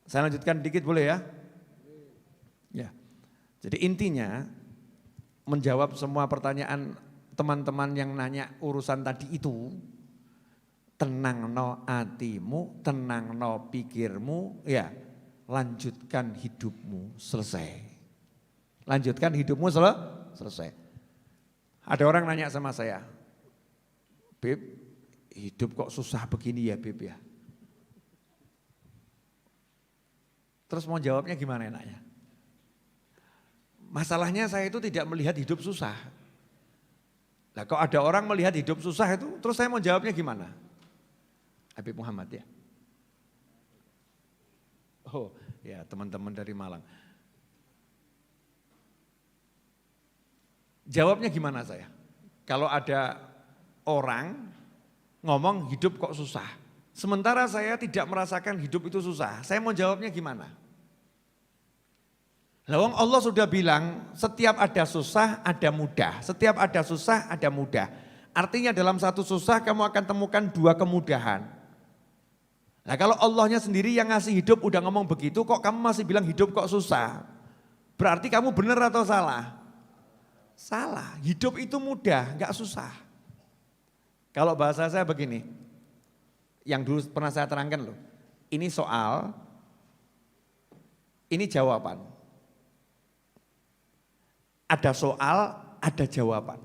Saya lanjutkan dikit boleh ya? Ya. Jadi intinya menjawab semua pertanyaan teman-teman yang nanya urusan tadi itu, tenang no hatimu, tenang no pikirmu, ya lanjutkan hidupmu selesai. Lanjutkan hidupmu selesai. Ada orang nanya sama saya, Beb, hidup kok susah begini ya Beb ya. Terus mau jawabnya gimana enaknya? Masalahnya saya itu tidak melihat hidup susah. Nah kalau ada orang melihat hidup susah itu, terus saya mau jawabnya gimana? Habib Muhammad ya. Oh ya teman-teman dari Malang. Jawabnya gimana saya? Kalau ada orang ngomong hidup kok susah. Sementara saya tidak merasakan hidup itu susah. Saya mau jawabnya gimana? Lawang Allah sudah bilang setiap ada susah ada mudah. Setiap ada susah ada mudah. Artinya dalam satu susah kamu akan temukan dua kemudahan. Nah kalau Allahnya sendiri yang ngasih hidup udah ngomong begitu kok kamu masih bilang hidup kok susah. Berarti kamu benar atau salah? Salah, hidup itu mudah, gak susah. Kalau bahasa saya begini, yang dulu pernah saya terangkan loh. Ini soal, ini jawaban. Ada soal, ada jawaban.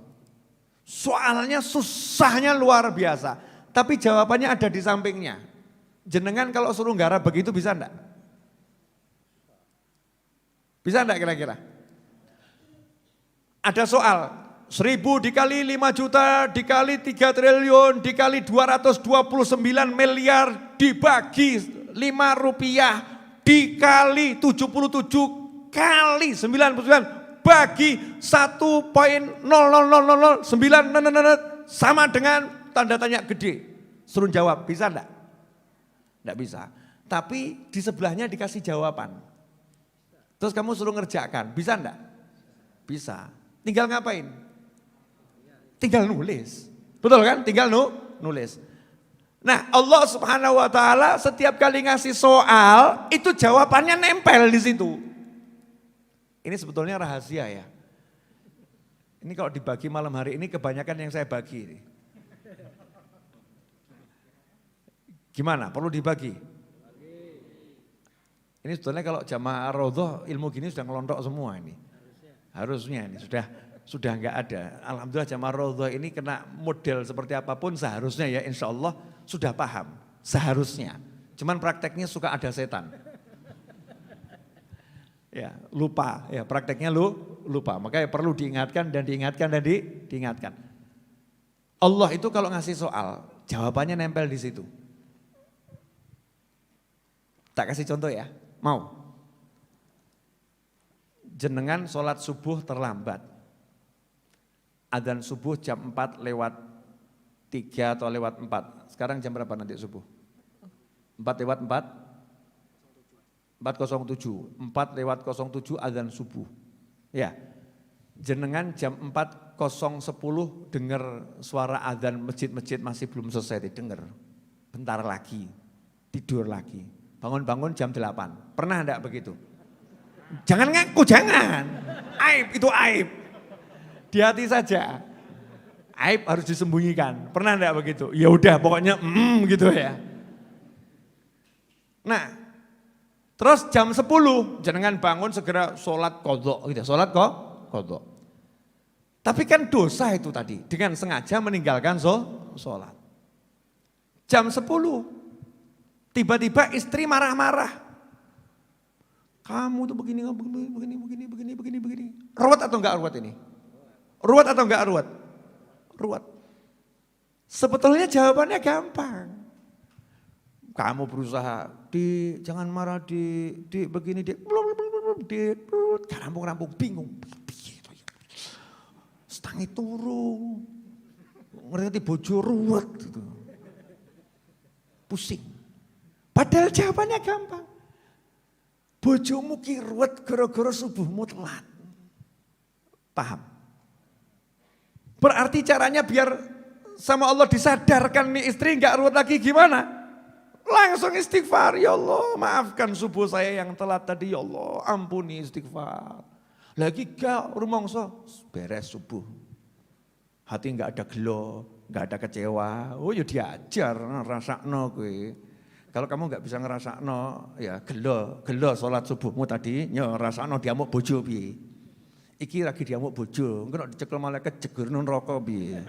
Soalnya susahnya luar biasa, tapi jawabannya ada di sampingnya. Jenengan kalau suruh nggarap begitu bisa enggak? Bisa enggak kira-kira? Ada soal, 1000 dikali 5 juta, dikali 3 triliun, dikali 229 miliar, dibagi 5 rupiah, dikali 77 kali 99, bagi 1,00009 sama dengan tanda tanya gede. Suruh jawab, bisa enggak? Enggak bisa. Tapi di sebelahnya dikasih jawaban. Terus kamu suruh ngerjakan, bisa enggak? Bisa. Tinggal ngapain? Tinggal nulis. Betul kan? Tinggal nulis. Nah, Allah Subhanahu wa taala setiap kali ngasih soal, itu jawabannya nempel di situ. Ini sebetulnya rahasia ya. Ini kalau dibagi malam hari ini kebanyakan yang saya bagi ini. Gimana? Perlu dibagi? Ini sebetulnya kalau jamaah Raudhah ilmu gini sudah ngelontok semua ini. Harusnya ini sudah enggak ada. Alhamdulillah jamaah Raudhah ini kena model seperti apapun seharusnya ya insya Allah sudah paham. Seharusnya. Cuman prakteknya suka ada setan. Ya lupa, ya prakteknya lupa. Makanya perlu diingatkan dan diingatkan. Allah itu kalau ngasih soal, jawabannya nempel di situ. Tak kasih contoh ya, mau? Jenengan sholat subuh terlambat. Adzan subuh jam 4 lewat 3 atau lewat 4. Sekarang jam berapa nanti subuh? 4 lewat 4? 4.07, 4 lewat 07 adzan subuh. Ya, jenengan jam 4.10 dengar suara adzan masjid-masjid masih belum selesai didengar. Bentar lagi, tidur lagi. Bangun-bangun jam 8. Pernah enggak begitu? Jangan ngaku, jangan. Aib, itu aib. Di hati saja. Aib harus disembunyikan. Pernah enggak begitu? Ya udah pokoknya gitu ya. Nah, terus jam 10 jenengan bangun segera sholat qadha gitu. Sholat qadha. Tapi kan dosa itu tadi dengan sengaja meninggalkan sholat. Jam 10 tiba-tiba istri marah-marah. Kamu tuh begini. Ruwet atau enggak ruwet ini? Ruwet atau enggak ruwet? Ruwet. Sebetulnya jawabannya gampang. Kamu berusaha, jangan marah di begini, di rampung bingung. Setangi turu, ngerti bojo ruwet gitu. Pusing. Padahal jawabannya gampang. Bojomu ki ruwet gara-gara subuhmu telat. Paham? Berarti caranya biar sama Allah disadarkan nih istri enggak ruwet lagi gimana? Langsung istighfar, ya Allah maafkan subuh saya yang telat tadi ya Allah, ampuni istighfar. Lagi gak rumangsa beres subuh. Hati enggak ada gelo, enggak ada kecewa. Oh ya diajar ngrasakno kowe. Kalau kamu enggak bisa ngrasakno ya gelo salat subuhmu tadi ya ngrasakno diamuk bojo piye. Iki lagi diamuk bojo, engko nek dicekel malaikat jegerno neraka piye.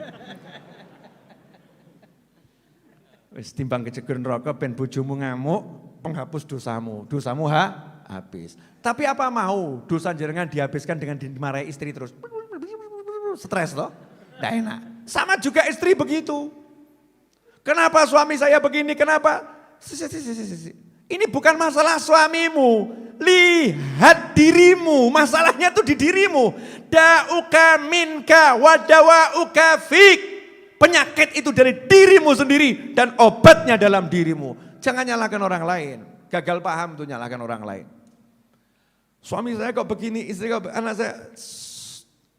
Wis timbang kejeger neraka ben bojomu ngamuk, penghapus dosamu. Dosamu habis. Tapi apa mau dosa jenengan dihabiskan dengan dimarahi istri terus. Stres loh. Enggak enak. Sama juga istri begitu. Kenapa suami saya begini? Kenapa? Ini bukan masalah suamimu. Lihat dirimu. Masalahnya tuh di dirimu. Da'uka minka wa dawa'uka fik. Penyakit itu dari dirimu sendiri dan obatnya dalam dirimu. Jangan nyalakan orang lain. Gagal paham tuh nyalakan orang lain. Suami saya kok begini, istri kok anak saya.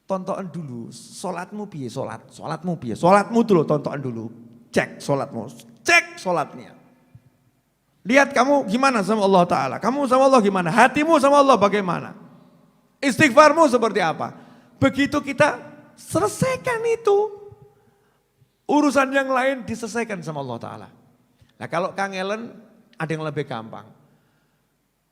Tonton dulu, sholatmu piye, sholatmu piye. Sholatmu dulu tonton dulu. Cek sholatmu, cek sholatnya. Lihat kamu gimana sama Allah Ta'ala. Kamu sama Allah gimana, hatimu sama Allah bagaimana. Istighfarmu seperti apa. Begitu kita selesaikan itu. Urusan yang lain diselesaikan sama Allah Ta'ala. Nah kalau kangelen ada yang lebih gampang.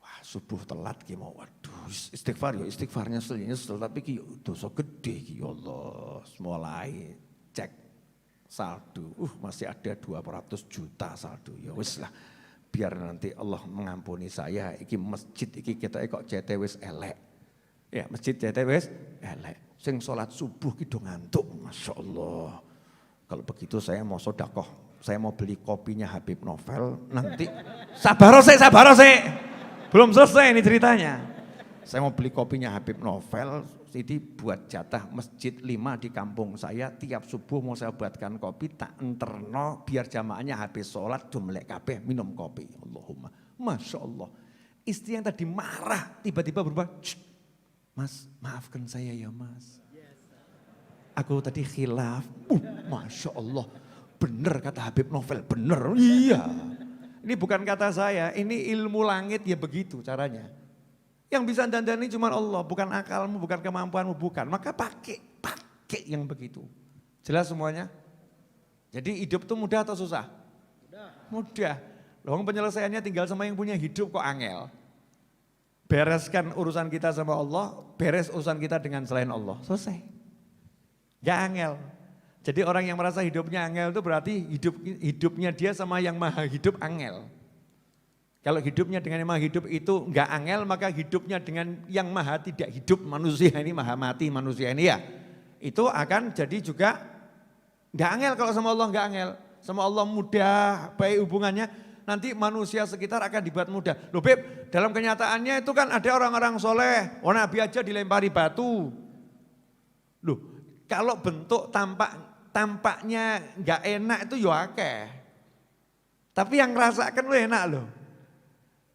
Wah subuh telat ki mau, waduh istighfar ya istighfarnya nyesel tapi ki dosa gede ki ya Allah. Mulai cek saldo, masih ada 200 juta saldo, ya wis lah. Biar nanti Allah mengampuni saya, iki masjid iki kita kok CT wis elek. Ya masjid CT wis elek. Sing sholat subuh ki do ngantuk, Masya Allah. Kalau begitu saya mau sedekah, saya mau beli kopinya Habib Novel, nanti sabar sih. Belum selesai ini ceritanya. Saya mau beli kopinya Habib Novel, jadi buat jatah masjid 5 di kampung saya, tiap subuh mau saya buatkan kopi, tak enterno biar jamaahnya habis sholat, melek kabeh minum kopi. Allahumma, Masya Allah. Istri yang tadi marah, tiba-tiba berubah, Mas maafkan saya ya mas. Aku tadi khilaf, Masya Allah, bener kata Habib Novel, bener, iya. Ini bukan kata saya, ini ilmu langit ya begitu caranya. Yang bisa dandani cuma Allah, bukan akalmu, bukan kemampuanmu, bukan. Maka pakai yang begitu. Jelas semuanya? Jadi hidup itu mudah atau susah? Mudah. Loh penyelesaiannya tinggal sama yang punya hidup kok angel. Bereskan urusan kita sama Allah, beres urusan kita dengan selain Allah. Selesai. Gak angel. Jadi orang yang merasa hidupnya angel itu berarti hidupnya dia sama yang maha hidup angel. Kalau hidupnya dengan yang maha hidup itu enggak angel, maka hidupnya dengan yang maha tidak hidup manusia ini, maha mati manusia ini ya. Itu akan jadi juga enggak angel kalau sama Allah enggak angel. Sama Allah mudah, baik hubungannya, nanti manusia sekitar akan dibuat mudah. Loh Beb, dalam kenyataannya itu kan ada orang-orang soleh, Nabi aja dilempari batu. Loh, kalau bentuk tampaknya enggak enak itu ya akeh. Tapi yang ngerasakan lu enak loh.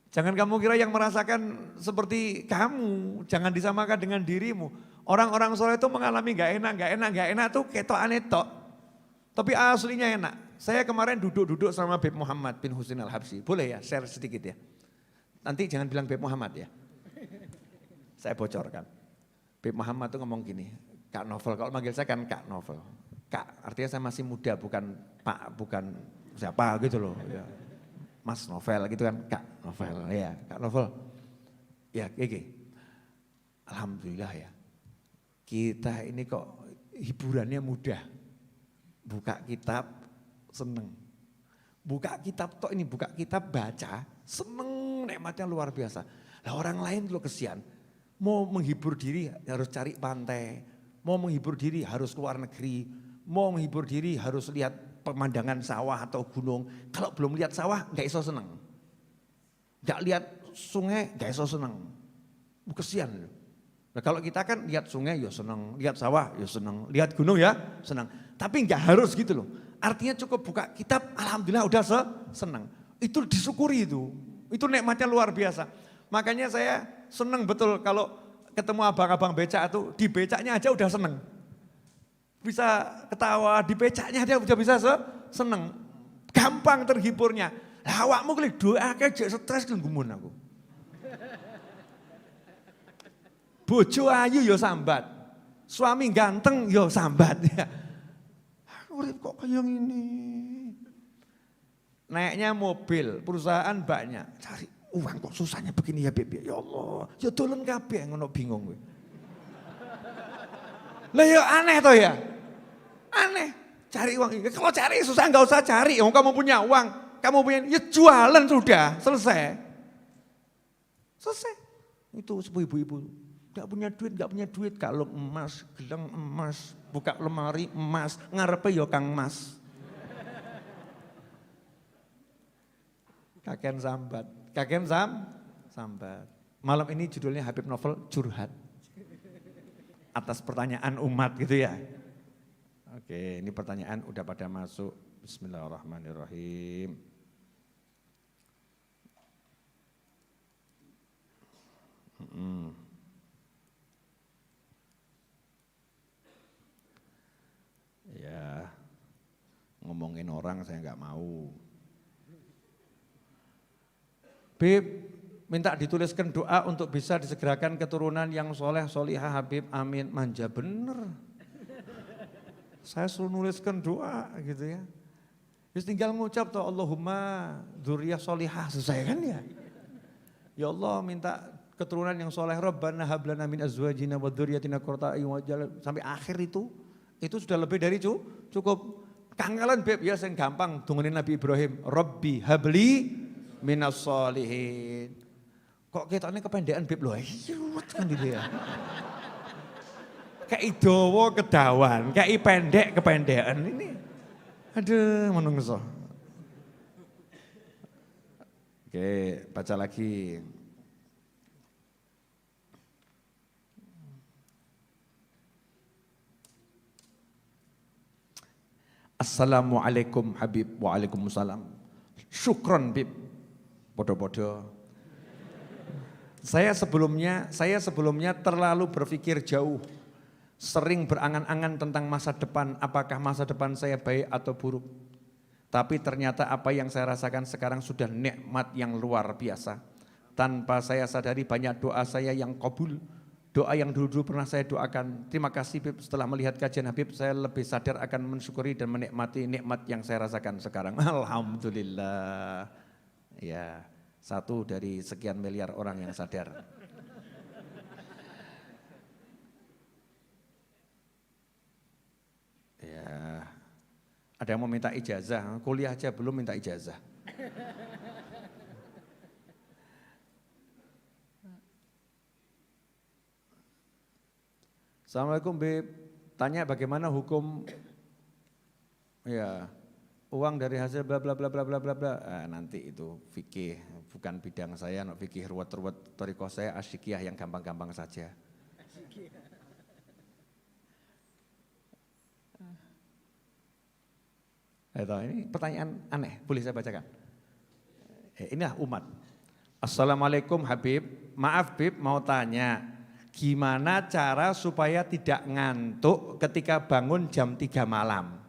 Jangan kamu kira yang merasakan seperti kamu, jangan disamakan dengan dirimu. Orang-orang soleh itu mengalami gak enak tuh ketokane tok. Tapi aslinya enak. Saya kemarin duduk sama Beb Muhammad bin Husin Al-Habsyi. Boleh ya share sedikit ya. Nanti jangan bilang Beb Muhammad ya. Saya bocorkan. Beb Muhammad tuh ngomong gini, Kak Novel, kalau manggil saya kan Kak Novel. Kak, artinya saya masih muda, bukan Pak, bukan siapa gitu loh. Ya. Mas Novel gitu kan, Kak Novel, ya Kak Novel. Ya Gigi, alhamdulillah ya, kita ini kok hiburannya mudah. Buka kitab, seneng. Buka kitab toh ini, buka kitab baca, seneng, nikmatnya luar biasa. Nah orang lain dulu kesian, mau menghibur diri harus cari pantai, mau menghibur diri harus keluar negeri, mau menghibur diri harus lihat pemandangan sawah atau gunung. Kalau belum lihat sawah gak iso seneng. Gak lihat sungai gak iso seneng. Kesian. Nah kalau kita kan lihat sungai ya seneng, lihat sawah ya seneng, lihat gunung ya seneng. Tapi gak harus gitu loh. Artinya cukup buka kitab, alhamdulillah udah seneng. Itu disyukuri itu. Itu nikmatnya luar biasa. Makanya saya seneng betul kalau ketemu abang-abang becak itu, di becaknya aja udah seneng. Bisa ketawa, di becaknya dia udah bisa seneng. Gampang terhiburnya. Lah awakmu kali doa kayak stres kan gumun aku. Bojo ayu yo sambat. Suami ganteng yo sambat ya. Urip kok kayak gini. Naiknya mobil, perusahaan banyak. Cari uang kok susahnya begini ya Beb. Ya Allah, ya dolen kabeh ngono bingung kowe. Lah ya aneh toh ya. Aneh, cari uang. Kalau cari susah enggak usah cari. Kamu punya uang, kamu punya ya jualan sudah, selesai. Selesai. Itu ibu-ibu enggak punya duit, kalau emas, gelang emas, buka lemari emas, ngarepe ya Kang Mas. Kaken sambat. Malam ini judulnya Habib Novel curhat. Atas pertanyaan umat gitu ya. Oke, ini pertanyaan udah pada masuk. Bismillahirrahmanirrahim. Ya, ngomongin orang saya nggak mau. Bib, minta dituliskan doa untuk bisa disegerakan keturunan yang soleh, solihah, Habib, amin. Manja bener. Saya suruh nuliskan doa gitu ya. Terus tinggal ngucap tuh Allahumma dzurriyyah sholihah, selesai kan ya. Ya Allah minta keturunan yang soleh, Rabbana hablana min azwajina wa dzurriyyatina qurrata a'yun sampai akhir itu sudah lebih dari cukup. Kangelan beb ya sing gampang dungunin Nabi Ibrahim, Rabbi habli minas sholihin. Kok ketoknya kependekan beb loh, ruwet kan gitu ya. Kayak dawa kedawan, kayak pendek kependekan ini. Aduh menungso. Oke, baca lagi. Assalamualaikum Habib, waalaikumsalam. Syukron Bib, podo-podo. Saya sebelumnya terlalu berpikir jauh, sering berangan-angan tentang masa depan, apakah masa depan saya baik atau buruk. Tapi ternyata apa yang saya rasakan sekarang sudah nikmat yang luar biasa. Tanpa saya sadari banyak doa saya yang kabul. Doa yang dulu-dulu pernah saya doakan. Terima kasih Bib, setelah melihat kajian Habib saya lebih sadar akan mensyukuri dan menikmati nikmat yang saya rasakan sekarang. Alhamdulillah. Ya, satu dari sekian miliar orang yang sadar. Ya, ada yang mau minta ijazah, kuliah aja belum minta ijazah. Assalamualaikum Bib, tanya bagaimana hukum ya uang dari hasil bla bla bla bla bla bla bla. Nanti itu fikih, bukan bidang saya, no fikih ruwet-ruwet thariqah saya asyikiyah yang gampang-gampang saja. Ini pertanyaan aneh, boleh saya bacakan? Inilah umat. Assalamualaikum Habib, maaf Bib mau tanya. Gimana cara supaya tidak ngantuk ketika bangun jam 3 malam?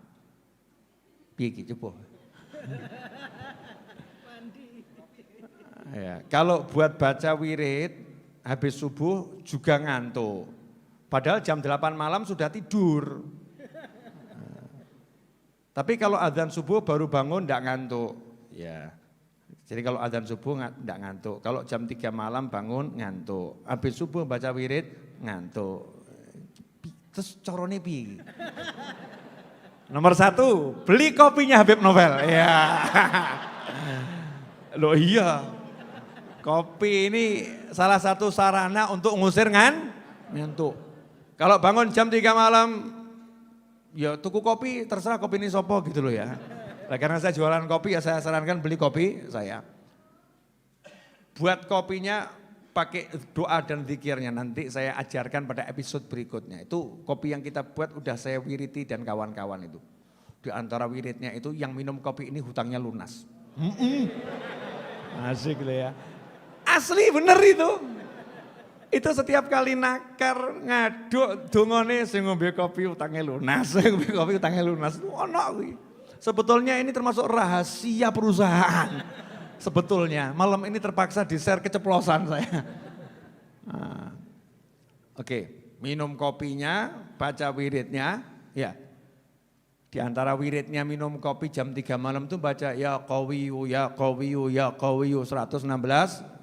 Piye iki coba? Ya, kalau buat baca wirid habis subuh juga ngantuk. Padahal jam 8 malam sudah tidur. Tapi kalau azan subuh baru bangun enggak ngantuk. Ya. Jadi kalau azan subuh enggak ngantuk, kalau jam 3 malam bangun ngantuk, habis subuh baca wirid ngantuk. Terus corone piye? Nomor 1, beli kopinya Habib Novel. Ya. Loh iya, kopi ini salah satu sarana untuk ngusir ngantuk. Kalau bangun jam 3 malam, ya tuku kopi, terserah kopi ini sopo gitu loh ya. Nah, karena saya jualan kopi ya saya sarankan beli kopi saya. Buat kopinya pakai doa dan zikirnya nanti saya ajarkan pada episode berikutnya. Itu kopi yang kita buat udah saya wiriti dan kawan-kawan itu. Di antara wiridnya itu yang minum kopi ini hutangnya lunas. Asik loh ya. Asli bener itu. Itu setiap kali nakar ngaduk dongone sing ngombe kopi hutangnya lunas, sing ngombe kopi hutangnya lunas. Ono kuwi. Sebetulnya ini termasuk rahasia perusahaan. Sebetulnya malam ini terpaksa di-share keceplosan saya. Oke, minum kopinya, baca wiridnya, ya. Di antara wiridnya minum kopi jam 3 malam tuh baca ya qawiyu ya qawiyu ya qawiyu 116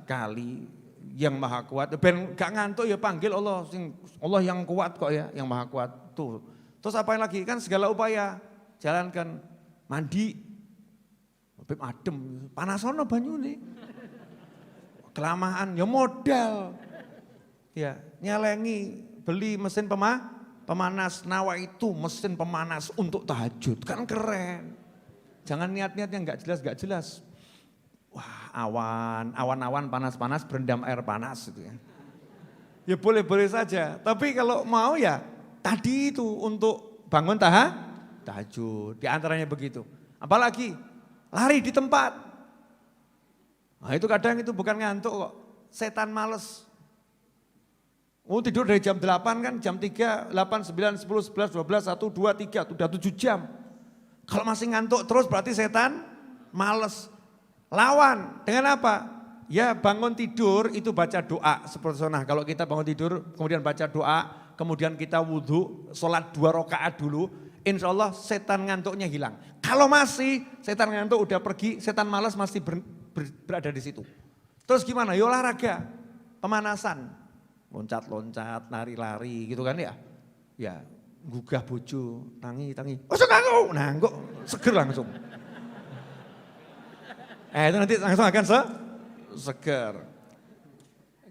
kali. Yang maha kuat, ben gak ngantuk ya panggil Allah, Allah yang kuat kok ya, yang maha kuat. Tuh. Terus apa lagi? Kan segala upaya jalankan. Mandi, Beb adem, panasono banyune. Kelamaan, ya modal. Ya, nyelengi, beli mesin pemanas, nawa itu mesin pemanas untuk tahajud, kan keren. Jangan niat-niat yang gak jelas. Wah awan-awan panas-panas berendam air panas gitu ya. Ya boleh-boleh saja, tapi kalau mau ya tadi itu untuk bangun tahajud, di antaranya begitu. Apalagi lari di tempat. Nah itu kadang itu bukan ngantuk kok, setan males. Oh tidur dari jam 8 kan, jam 3, 8, 9, 10, 11, 12, 1, 2, 3, udah 7 jam. Kalau masih ngantuk terus berarti setan males. Lawan dengan apa? Ya bangun tidur itu baca doa seperti sunnah. Kalau kita bangun tidur kemudian baca doa, kemudian kita wudhu, sholat 2 rakaat dulu. Insya Allah setan ngantuknya hilang. Kalau masih setan ngantuk udah pergi, setan malas masih berada di situ. Terus gimana? Ya olahraga, pemanasan. Loncat-loncat, lari-lari gitu kan ya. Ya, gugah bojo, tangi. Oh aku, nah kok seger langsung. Itu nanti langsung akan seger.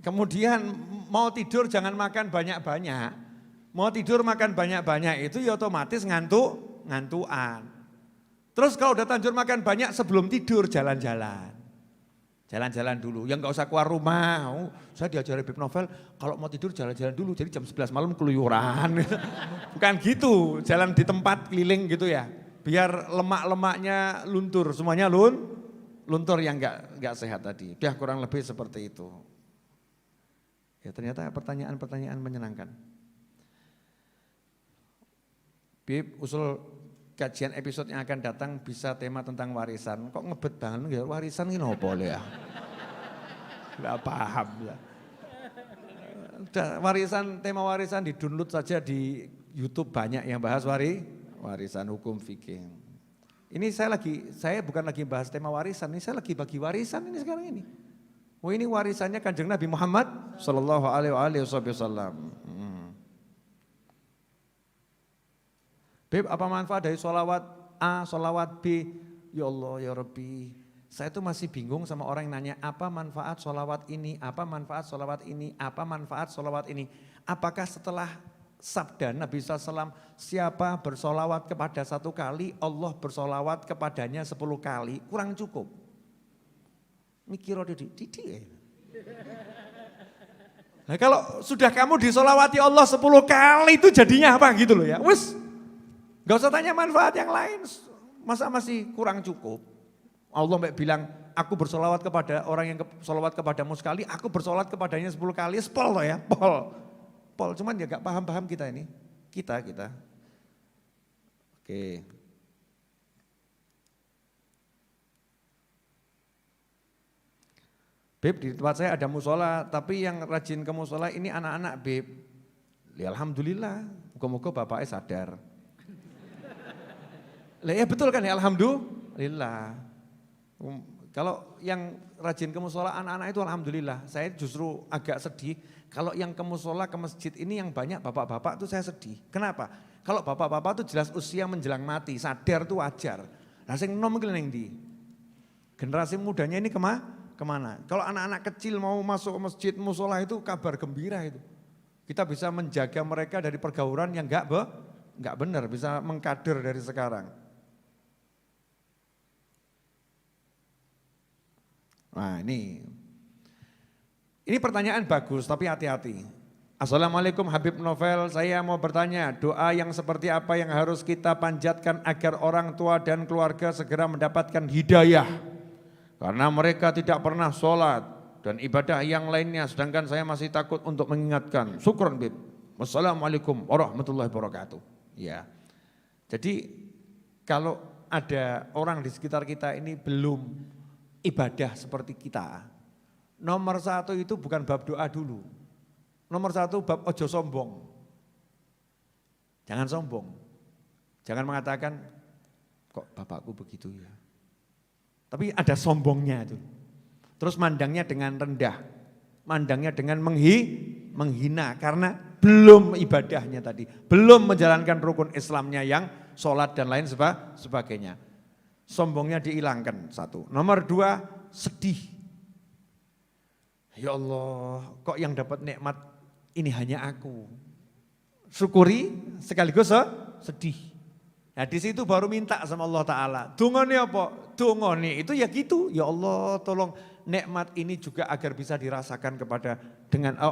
Kemudian mau tidur jangan makan banyak-banyak. Mau tidur makan banyak-banyak itu ya otomatis ngantukan. Terus kalau udah terlanjur makan banyak sebelum tidur jalan-jalan. Jalan-jalan dulu, yang gak usah keluar rumah. Saya diajari Beb Novel, kalau mau tidur jalan-jalan dulu, jadi jam 11 malam keluyuran. Bukan gitu, jalan di tempat keliling gitu ya. Biar lemak-lemaknya luntur, semuanya luntur yang gak sehat tadi. Udah kurang lebih seperti itu. Ya ternyata pertanyaan-pertanyaan menyenangkan. Beb, usul kajian episode yang akan datang bisa tema tentang warisan. Kok ngebet banget ya, warisan ini apa ya? Enggak paham ya. Udah, tema warisan di-download saja di YouTube, banyak yang bahas warisan hukum fikih. Ini saya bukan lagi bahas tema warisan, ini saya lagi bagi warisan ini sekarang ini. Oh ini warisannya Kanjeng Nabi Muhammad sallallahu alaihi wasallam. Beb, apa manfaat dari sholawat A, sholawat B? Ya Allah, ya Rabbi. Saya tuh masih bingung sama orang yang nanya, apa manfaat sholawat ini, apa manfaat sholawat ini, apa manfaat sholawat ini. Apakah setelah sabda Nabi SAW, siapa bersolawat kepada 1 kali, Allah bersolawat kepadanya 10 kali, kurang cukup. Mikir didik. Nah kalau sudah kamu disolawati Allah 10 kali itu jadinya apa gitu loh ya, wes. Gak usah tanya manfaat yang lain, masa masih kurang cukup. Allah bilang, aku bersolawat kepada orang yang solawat kepadamu sekali, aku bersolawat kepadanya 10 kali, pol loh ya, pol. Cuman ya gak paham-paham kita ini, kita. Oke. Beb, di tempat saya ada musola, tapi yang rajin ke musola ini anak-anak Beb. Ya alhamdulillah, moga-moga bapaknya sadar. Ya betul kan ya, alhamdulillah. Kalau yang rajin ke musola anak-anak itu alhamdulillah. Saya justru agak sedih kalau yang ke musola, ke masjid ini yang banyak bapak-bapak itu saya sedih. Kenapa? Kalau bapak-bapak itu jelas usia menjelang mati, sadar itu wajar. Nah sing nom iki ning ndi? Generasi mudanya ini kemana? Kalau anak-anak kecil mau masuk ke masjid musola itu kabar gembira itu. Kita bisa menjaga mereka dari pergaulan yang enggak benar, bisa mengkader dari sekarang. Nah ini pertanyaan bagus tapi hati-hati. Assalamualaikum Habib Novel, saya mau bertanya doa yang seperti apa yang harus kita panjatkan agar orang tua dan keluarga segera mendapatkan hidayah. Karena mereka tidak pernah sholat dan ibadah yang lainnya sedangkan saya masih takut untuk mengingatkan. Syukron Bib. Wassalamualaikum warahmatullahi wabarakatuh. Ya. Jadi kalau ada orang di sekitar kita ini belum ibadah seperti kita, nomor 1 itu bukan bab doa dulu. Nomor 1 bab ojo sombong. Jangan sombong. Jangan mengatakan, kok bapakku begitu ya. Tapi ada sombongnya itu. Terus mandangnya dengan rendah. Mandangnya dengan menghina karena belum ibadahnya tadi. Belum menjalankan rukun Islamnya yang sholat dan lain sebagainya. Sombongnya dihilangkan 1. Nomor 2, sedih. Ya Allah, kok yang dapat nikmat ini hanya aku. Syukuri sekaligus sedih. Nah di situ baru minta sama Allah Ta'ala. Dungone apa? Dungone itu ya gitu. Ya Allah tolong nikmat ini juga agar bisa dirasakan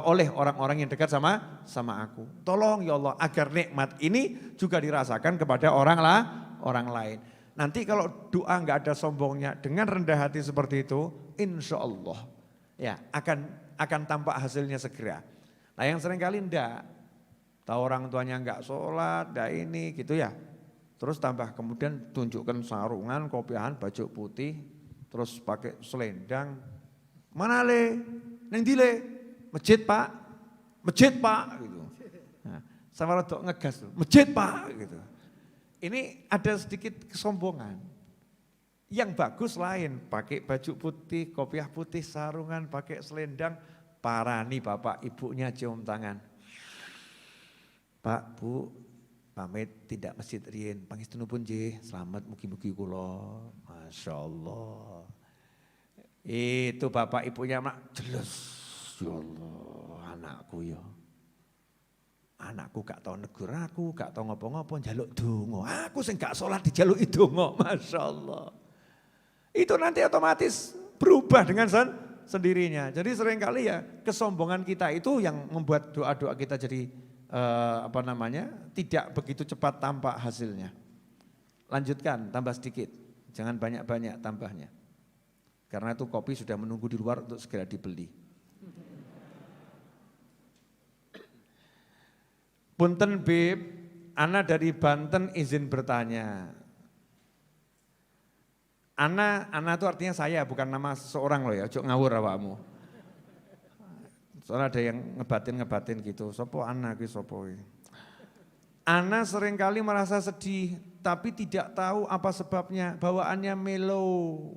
oleh orang-orang yang dekat sama aku. Tolong ya Allah agar nikmat ini juga dirasakan kepada orang lain. Nanti kalau doa enggak ada sombongnya dengan rendah hati seperti itu, insya Allah ya akan tampak hasilnya segera. Nah yang seringkali enggak, tahu orang tuanya enggak sholat, enggak ini gitu ya. Terus tambah kemudian tunjukkan sarungan, kopiahan, baju putih, terus pakai selendang. Mana le? Neng di le? Masjid pak, gitu. Nah, sama rodok ngegas, masjid pak gitu. Ini ada sedikit kesombongan. Yang bagus lain, pakai baju putih, kopiah putih, sarungan, pakai selendang, parani bapak ibunya cium tangan. Pak, Bu, pamit tidak masjid rien, pangestunipun nggih, selamat mugi-mugi kula. Masya Allah. Itu bapak ibunya mak jelas, ya Allah anakku ya. Anakku gak tau negur aku, gak tau ngopo-ngopo, njaluk donga. Aku sing gak sholat dijaluki donga, Masya Allah. Itu nanti otomatis berubah dengan sendirinya. Jadi seringkali ya kesombongan kita itu yang membuat doa-doa kita jadi tidak begitu cepat tampak hasilnya. Lanjutkan, tambah sedikit, jangan banyak-banyak tambahnya. Karena itu kopi sudah menunggu di luar untuk segera dibeli. Punten Bib, Ana dari Banten izin bertanya. Ana itu artinya saya, bukan nama seseorang loh ya, ojo ngawur awakmu. Soalnya ada yang ngebatin gitu, sopo Ana ki sopo. Ana seringkali merasa sedih, tapi tidak tahu apa sebabnya, bawaannya melo.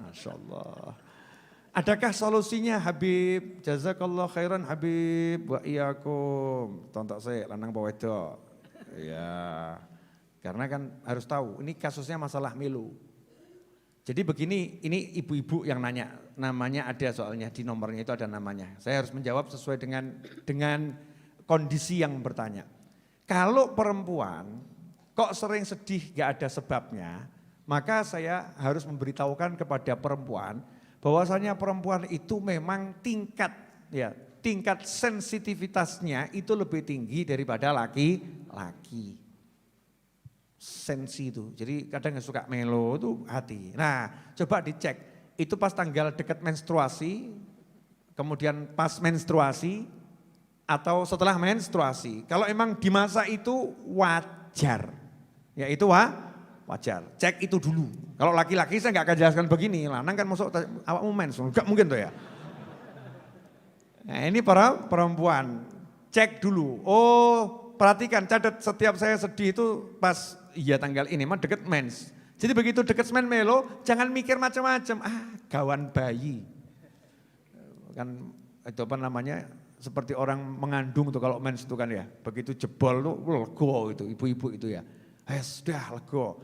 Masya Allah. Adakah solusinya Habib? Jazakallah khairan Habib wa iyyakum. Tontok saya lanang bawa wedok. Ya. Karena kan harus tahu ini kasusnya masalah melu. Jadi begini, ini ibu-ibu yang nanya, namanya ada soalnya di nomornya itu ada namanya. Saya harus menjawab sesuai dengan kondisi yang bertanya. Kalau perempuan kok sering sedih gak ada sebabnya, maka saya harus memberitahukan kepada perempuan bahwasanya perempuan itu memang tingkat sensitivitasnya itu lebih tinggi daripada laki-laki. Sensi itu, jadi kadang yang suka melo itu hati. Nah coba dicek, itu pas tanggal dekat menstruasi, kemudian pas menstruasi, atau setelah menstruasi. Kalau emang di masa itu wajar, ya itu wajar, cek itu dulu. Kalau laki-laki saya nggak akan jelaskan begini, lanang kan masuk awakmu mens, nggak mungkin tuh ya. Nah ini para perempuan, cek dulu. Oh perhatikan, catat setiap saya sedih itu pas iya tanggal ini, mah deket mens. Jadi begitu deket mens melo, jangan mikir macam-macam. Gawan bayi. Kan itu apa namanya, seperti orang mengandung tuh kalau mens itu kan ya. Begitu jebol tuh lego itu, ibu-ibu itu ya. Sudah lego.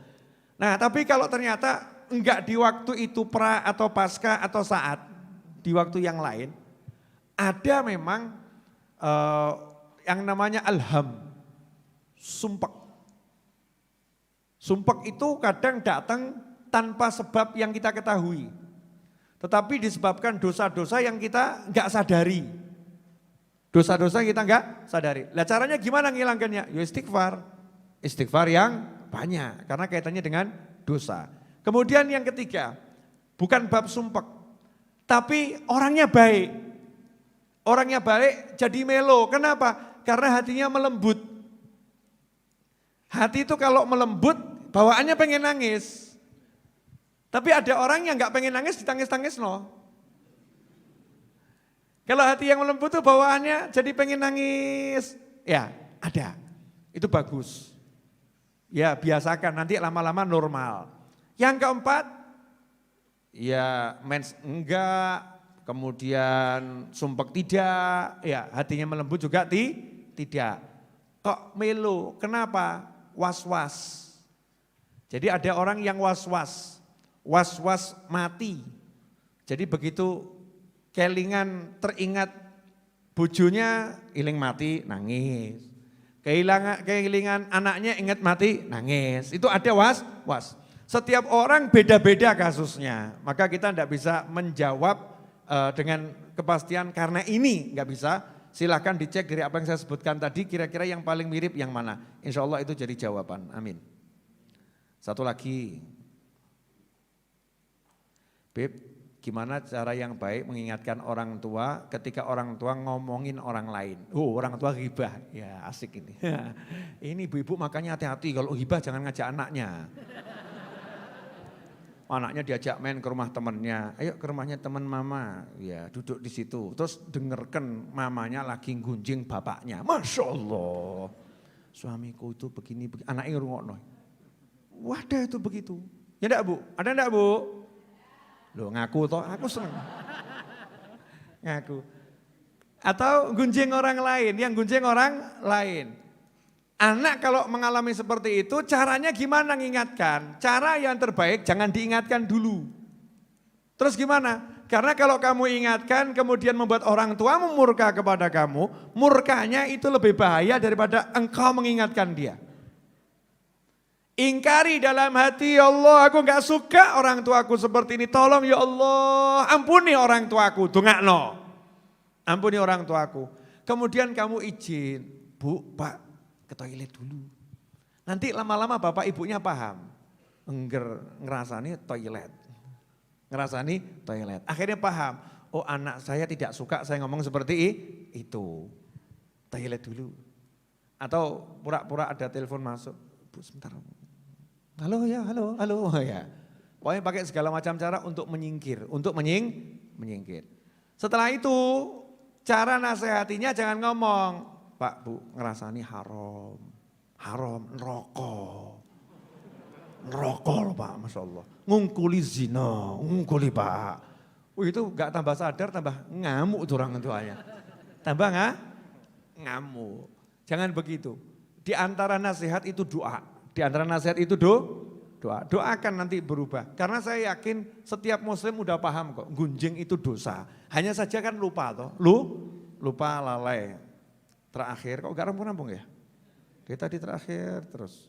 Nah tapi kalau ternyata enggak di waktu itu pra atau pasca atau saat, di waktu yang lain, ada memang yang namanya alham, sumpek. Sumpek itu kadang datang tanpa sebab yang kita ketahui. Tetapi disebabkan dosa-dosa yang kita enggak sadari. Dosa-dosa yang kita enggak sadari. Lah caranya gimana ngilangkannya? Ya istighfar. Istighfar yang banyak, karena kaitannya dengan dosa. Kemudian yang ketiga, bukan bab sumpek, tapi orangnya baik. Orangnya baik jadi melo, kenapa? Karena hatinya melembut. Hati itu kalau melembut, bawaannya pengen nangis. Tapi ada orang yang gak pengen nangis, ditangis-tangis no. Kalau hati yang melembut itu bawaannya jadi pengen nangis, ya ada, itu bagus. Ya biasakan, nanti lama-lama normal. Yang keempat, ya mens enggak, kemudian sumpek tidak, ya hatinya melembut juga tidak. Kok melo, kenapa? Was-was. Jadi ada orang yang was-was mati. Jadi begitu kelingan teringat bojonya, iling mati, nangis. Kehilangan anaknya ingat mati, nangis. Itu ada was. Setiap orang beda-beda kasusnya. Maka kita tidak bisa menjawab dengan kepastian karena ini nggak bisa. Silahkan dicek dari apa yang saya sebutkan tadi, kira-kira yang paling mirip yang mana. Insya Allah itu jadi jawaban, amin. Satu lagi. Beb, gimana cara yang baik mengingatkan orang tua ketika orang tua ngomongin orang lain? Orang tua ghibah, ya asik ini. Ini ibu-ibu makanya hati-hati kalau ghibah jangan ngajak anaknya. Anaknya diajak main ke rumah temennya, ayo ke rumahnya teman mama, ya duduk di situ. Terus dengarkan mamanya lagi gunjing bapaknya, Masya Allah. suamiku itu begini, anaknya ngerungokno. Wadah itu begitu. Ya enggak Bu? Ada enggak Bu? Loh ngaku toh, aku seneng. Ngaku. Atau gunjing orang lain, yang gunjing orang lain. Anak kalau mengalami seperti itu caranya gimana ngingatkan? Cara yang terbaik jangan diingatkan dulu. Terus gimana? Karena kalau kamu ingatkan kemudian membuat orang tuamu murka kepada kamu, murkanya itu lebih bahaya daripada engkau mengingatkan dia. Ingkari dalam hati, ya Allah aku gak suka orang tuaku seperti ini, tolong ya Allah ampuni orang tuaku, dongakno. Ampuni orang tuaku. Kemudian kamu izin, Bu, Pak ke toilet dulu. Nanti lama-lama bapak ibunya paham, ngerasani toilet. Ngerasani toilet. Akhirnya paham, oh anak saya tidak suka saya ngomong seperti itu. Toilet dulu. Atau pura-pura ada telepon masuk. Bu sebentar. Halo ya, halo ya. Pokoknya pakai segala macam cara untuk menyingkir. Untuk menyingkir. Setelah itu cara nasihatinya jangan ngomong. Pak Bu ngerasani haram. Haram, neraka. Neraka loh Pak, Masya Allah. Ngungkuli zina, ngungkuli Pak. Itu gak tambah sadar, tambah ngamuk tuh orang tuanya. Tambah ngamuk. Jangan begitu. Di antara nasihat itu doa. Di antara nasihat itu doa. Doa akan nanti berubah. Karena saya yakin setiap muslim udah paham kok. Gunjing itu dosa. Hanya saja kan lupa toh. Lupa lalai. Terakhir, kok gak rampung-rampung ya? Dia tadi terakhir terus.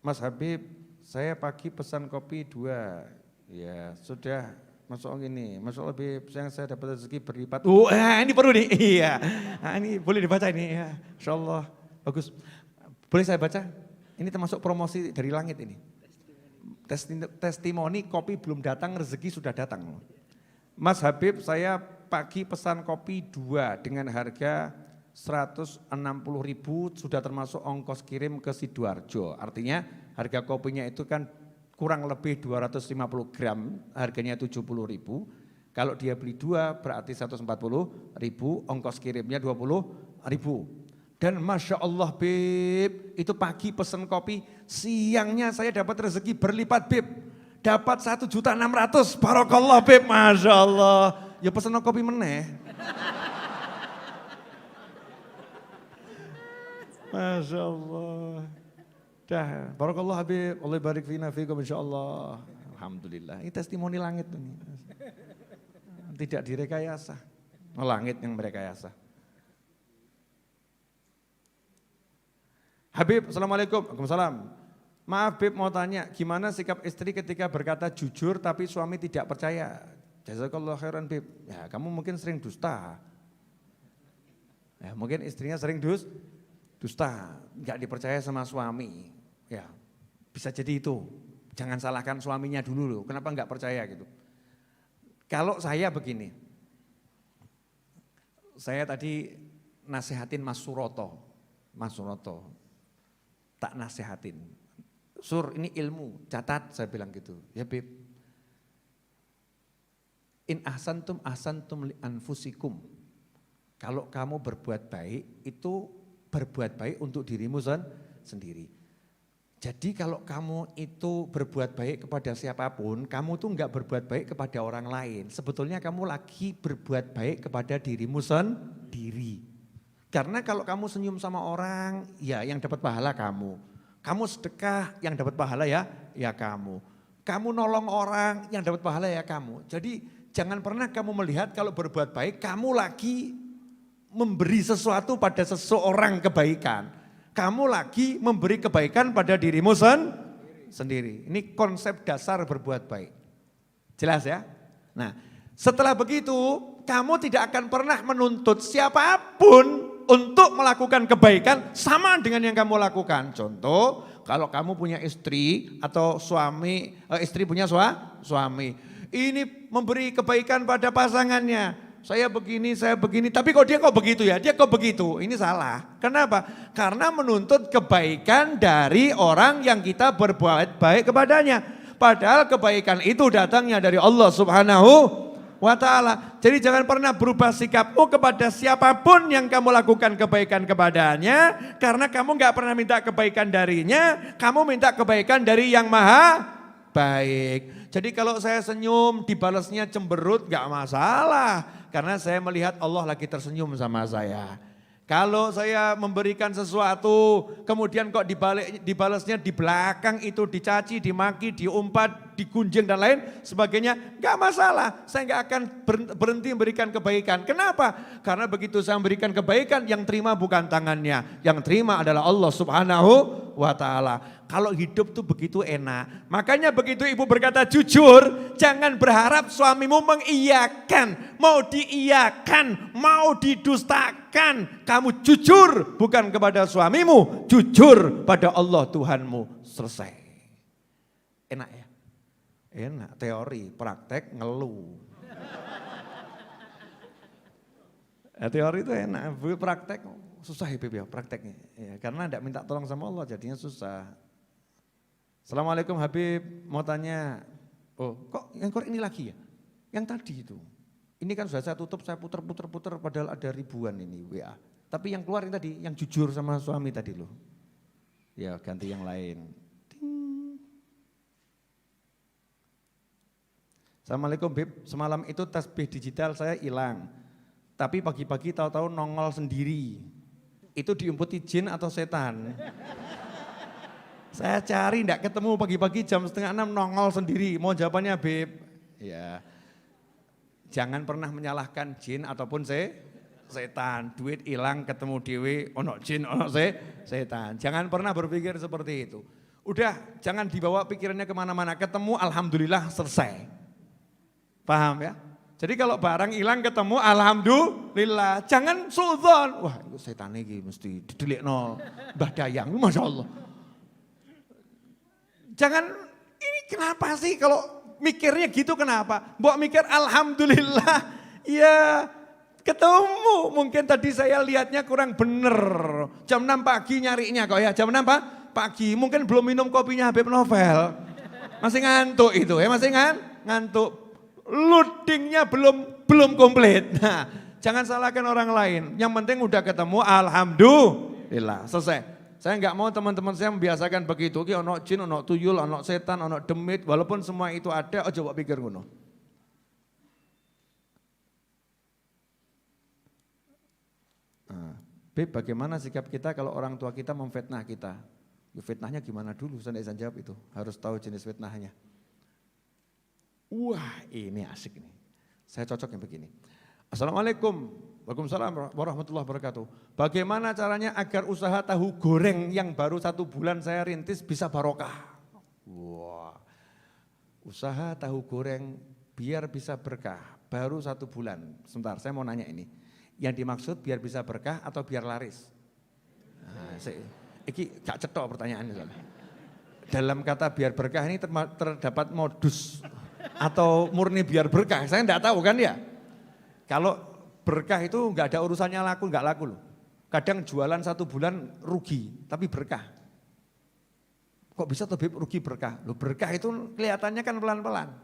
Mas Habib, saya pagi pesan kopi 2. Ya sudah, masuk gini. Masuk Habib, saya dapat rezeki berlipat. Ini perlu nih. Iya. Nah, ini boleh dibaca ini ya. Insyaallah bagus. Boleh saya baca? Ini termasuk promosi dari langit ini. Testimoni kopi belum datang, rezeki sudah datang. Mas Habib, saya pagi pesan kopi 2 dengan harga 160.000 sudah termasuk ongkos kirim ke Sidoarjo. Artinya harga kopinya itu kan kurang lebih 250 gram, harganya 70.000. Kalau dia beli 2 berarti 140.000, ongkos kirimnya 20.000. Dan Masya Allah Bib, itu pagi pesan kopi, siangnya saya dapat rezeki berlipat Bib. Dapat 1.600.000, barakallah Bib, Masya Allah. Ya pesan kopi meneh. Masya Allah. Dah, barakallah Habib, Allah barik fina fikum insyaallah. Alhamdulillah, ini testimoni langit ini. Tidak direkayasa. Langit yang merekayasa. Habib, Assalamualaikum. Waalaikumsalam. Maaf Habib mau tanya, gimana sikap istri ketika berkata jujur tapi suami tidak percaya? Jazakallah khairan Habib. Ya kamu mungkin sering dusta. Ya, mungkin istrinya sering dusta, nggak dipercaya sama suami, ya bisa jadi itu. Jangan salahkan suaminya dulu loh, kenapa nggak percaya gitu. Kalau saya begini, saya tadi nasihatin Mas Suroto, tak nasihatin. Sur ini ilmu, catat saya bilang gitu, ya Bib. In ahsantum li anfusikum. Kalau kamu berbuat baik itu berbuat baik untuk dirimu sendiri. Jadi kalau kamu itu berbuat baik kepada siapapun, kamu tuh enggak berbuat baik kepada orang lain. Sebetulnya kamu lagi berbuat baik kepada dirimu sendiri. Karena kalau kamu senyum sama orang, ya yang dapat pahala kamu. Kamu sedekah, yang dapat pahala ya kamu. Kamu nolong orang, yang dapat pahala ya kamu. Jadi jangan pernah kamu melihat kalau berbuat baik, kamu lagi memberi sesuatu pada seseorang kebaikan. Kamu lagi memberi kebaikan pada dirimu sendiri. Ini konsep dasar berbuat baik. Jelas ya? Nah, setelah begitu kamu tidak akan pernah menuntut siapapun untuk melakukan kebaikan sama dengan yang kamu lakukan. Contoh, kalau kamu punya istri atau suami, istri punya suami. Ini memberi kebaikan pada pasangannya. Saya begini, tapi kok dia kok begitu ya, dia kok begitu, ini salah. Kenapa? Karena menuntut kebaikan dari orang yang kita berbuat baik kepadanya. Padahal kebaikan itu datangnya dari Allah Subhanahu wa ta'ala. Jadi jangan pernah berubah sikapmu kepada siapapun yang kamu lakukan kebaikan kepadanya. Karena kamu gak pernah minta kebaikan darinya, kamu minta kebaikan dari yang maha baik. Jadi kalau saya senyum dibalasnya cemberut gak masalah. Karena saya melihat Allah lagi tersenyum sama saya. Kalau saya memberikan sesuatu, kemudian kok dibalasnya di belakang itu dicaci, dimaki, diumpat, digunjing dan lain sebagainya, gak masalah. Saya gak akan berhenti memberikan kebaikan. Kenapa? Karena begitu saya memberikan kebaikan, yang terima bukan tangannya. Yang terima adalah Allah Subhanahu wa ta'ala. Kalau hidup tuh begitu enak. Makanya begitu ibu berkata jujur, jangan berharap suamimu mengiyakan, mau diiyakan, mau didustakan. Kamu jujur bukan kepada suamimu, jujur pada Allah Tuhanmu. Selesai. Enak ya? Enak, teori, praktek ngeluh. Teori itu enak, praktek susah ya Beb ya prakteknya. Ya, karena tidak minta tolong sama Allah jadinya susah. Assalamualaikum Habib, mau tanya, oh kok yang korek ini lagi ya? Yang tadi itu. Ini kan sudah saya tutup, saya puter-puter padahal ada ribuan ini WA. Tapi yang keluar ini tadi, yang jujur sama suami tadi loh. Ya ganti yang lain. Ting. Assalamualaikum Bib, semalam itu tasbih digital saya hilang. Tapi pagi-pagi tahu-tahu nongol sendiri. Itu diumputi jin atau setan? Saya cari enggak ketemu pagi-pagi jam 5:30 nongol sendiri. Mau jawabannya Beb? Ya. Jangan pernah menyalahkan jin ataupun setan. Duit hilang ketemu dewe, ono jin, ono setan. Jangan pernah berpikir seperti itu. Udah jangan dibawa pikirannya kemana-mana. Ketemu alhamdulillah selesai. Paham ya? Jadi kalau barang hilang ketemu alhamdulillah. Jangan suudzon. Wah itu setan ini mesti didelikno Mbah Dayang. Masya Allah. Jangan, ini kenapa sih kalau mikirnya gitu kenapa? Mbok mikir alhamdulillah, ya ketemu. Mungkin tadi saya lihatnya kurang bener. Jam 6 pagi nyarinya kok ya, jam 6 pagi. Mungkin belum minum kopinya Habib Novel. Masih ngantuk itu ya, masih ngantuk. Loadingnya belum komplit. Nah, jangan salahkan orang lain. Yang penting udah ketemu alhamdulillah, selesai. Saya enggak mau teman-teman saya membiasakan begitu. Ki ono jin, ono tuyul, ono setan, ono demit. Walaupun semua itu ada, coba pikir ngono. Nah, Beb, bagaimana sikap kita kalau orang tua kita memfitnah kita? Ya, fitnahnya gimana dulu? Saya tidak bisa jawab itu. Harus tahu jenis fitnahnya. Wah, ini asik nih. Saya cocok yang begini. Assalamualaikum. Waalaikumsalam warahmatullahi wabarakatuh. Bagaimana caranya agar usaha tahu goreng yang baru 1 bulan saya rintis bisa barokah? Wah, usaha tahu goreng biar bisa berkah baru 1 bulan. Sebentar, saya mau nanya ini. Yang dimaksud biar bisa berkah atau biar laris? Nah, ini gak cetok pertanyaannya soalnya. Dalam kata biar berkah ini terdapat modus atau murni biar berkah? Saya enggak tahu kan ya. Kalau berkah itu enggak ada urusannya laku, enggak laku loh. Kadang jualan 1 bulan rugi, tapi berkah. Kok bisa tuh rugi berkah? Loh berkah itu kelihatannya kan pelan-pelan.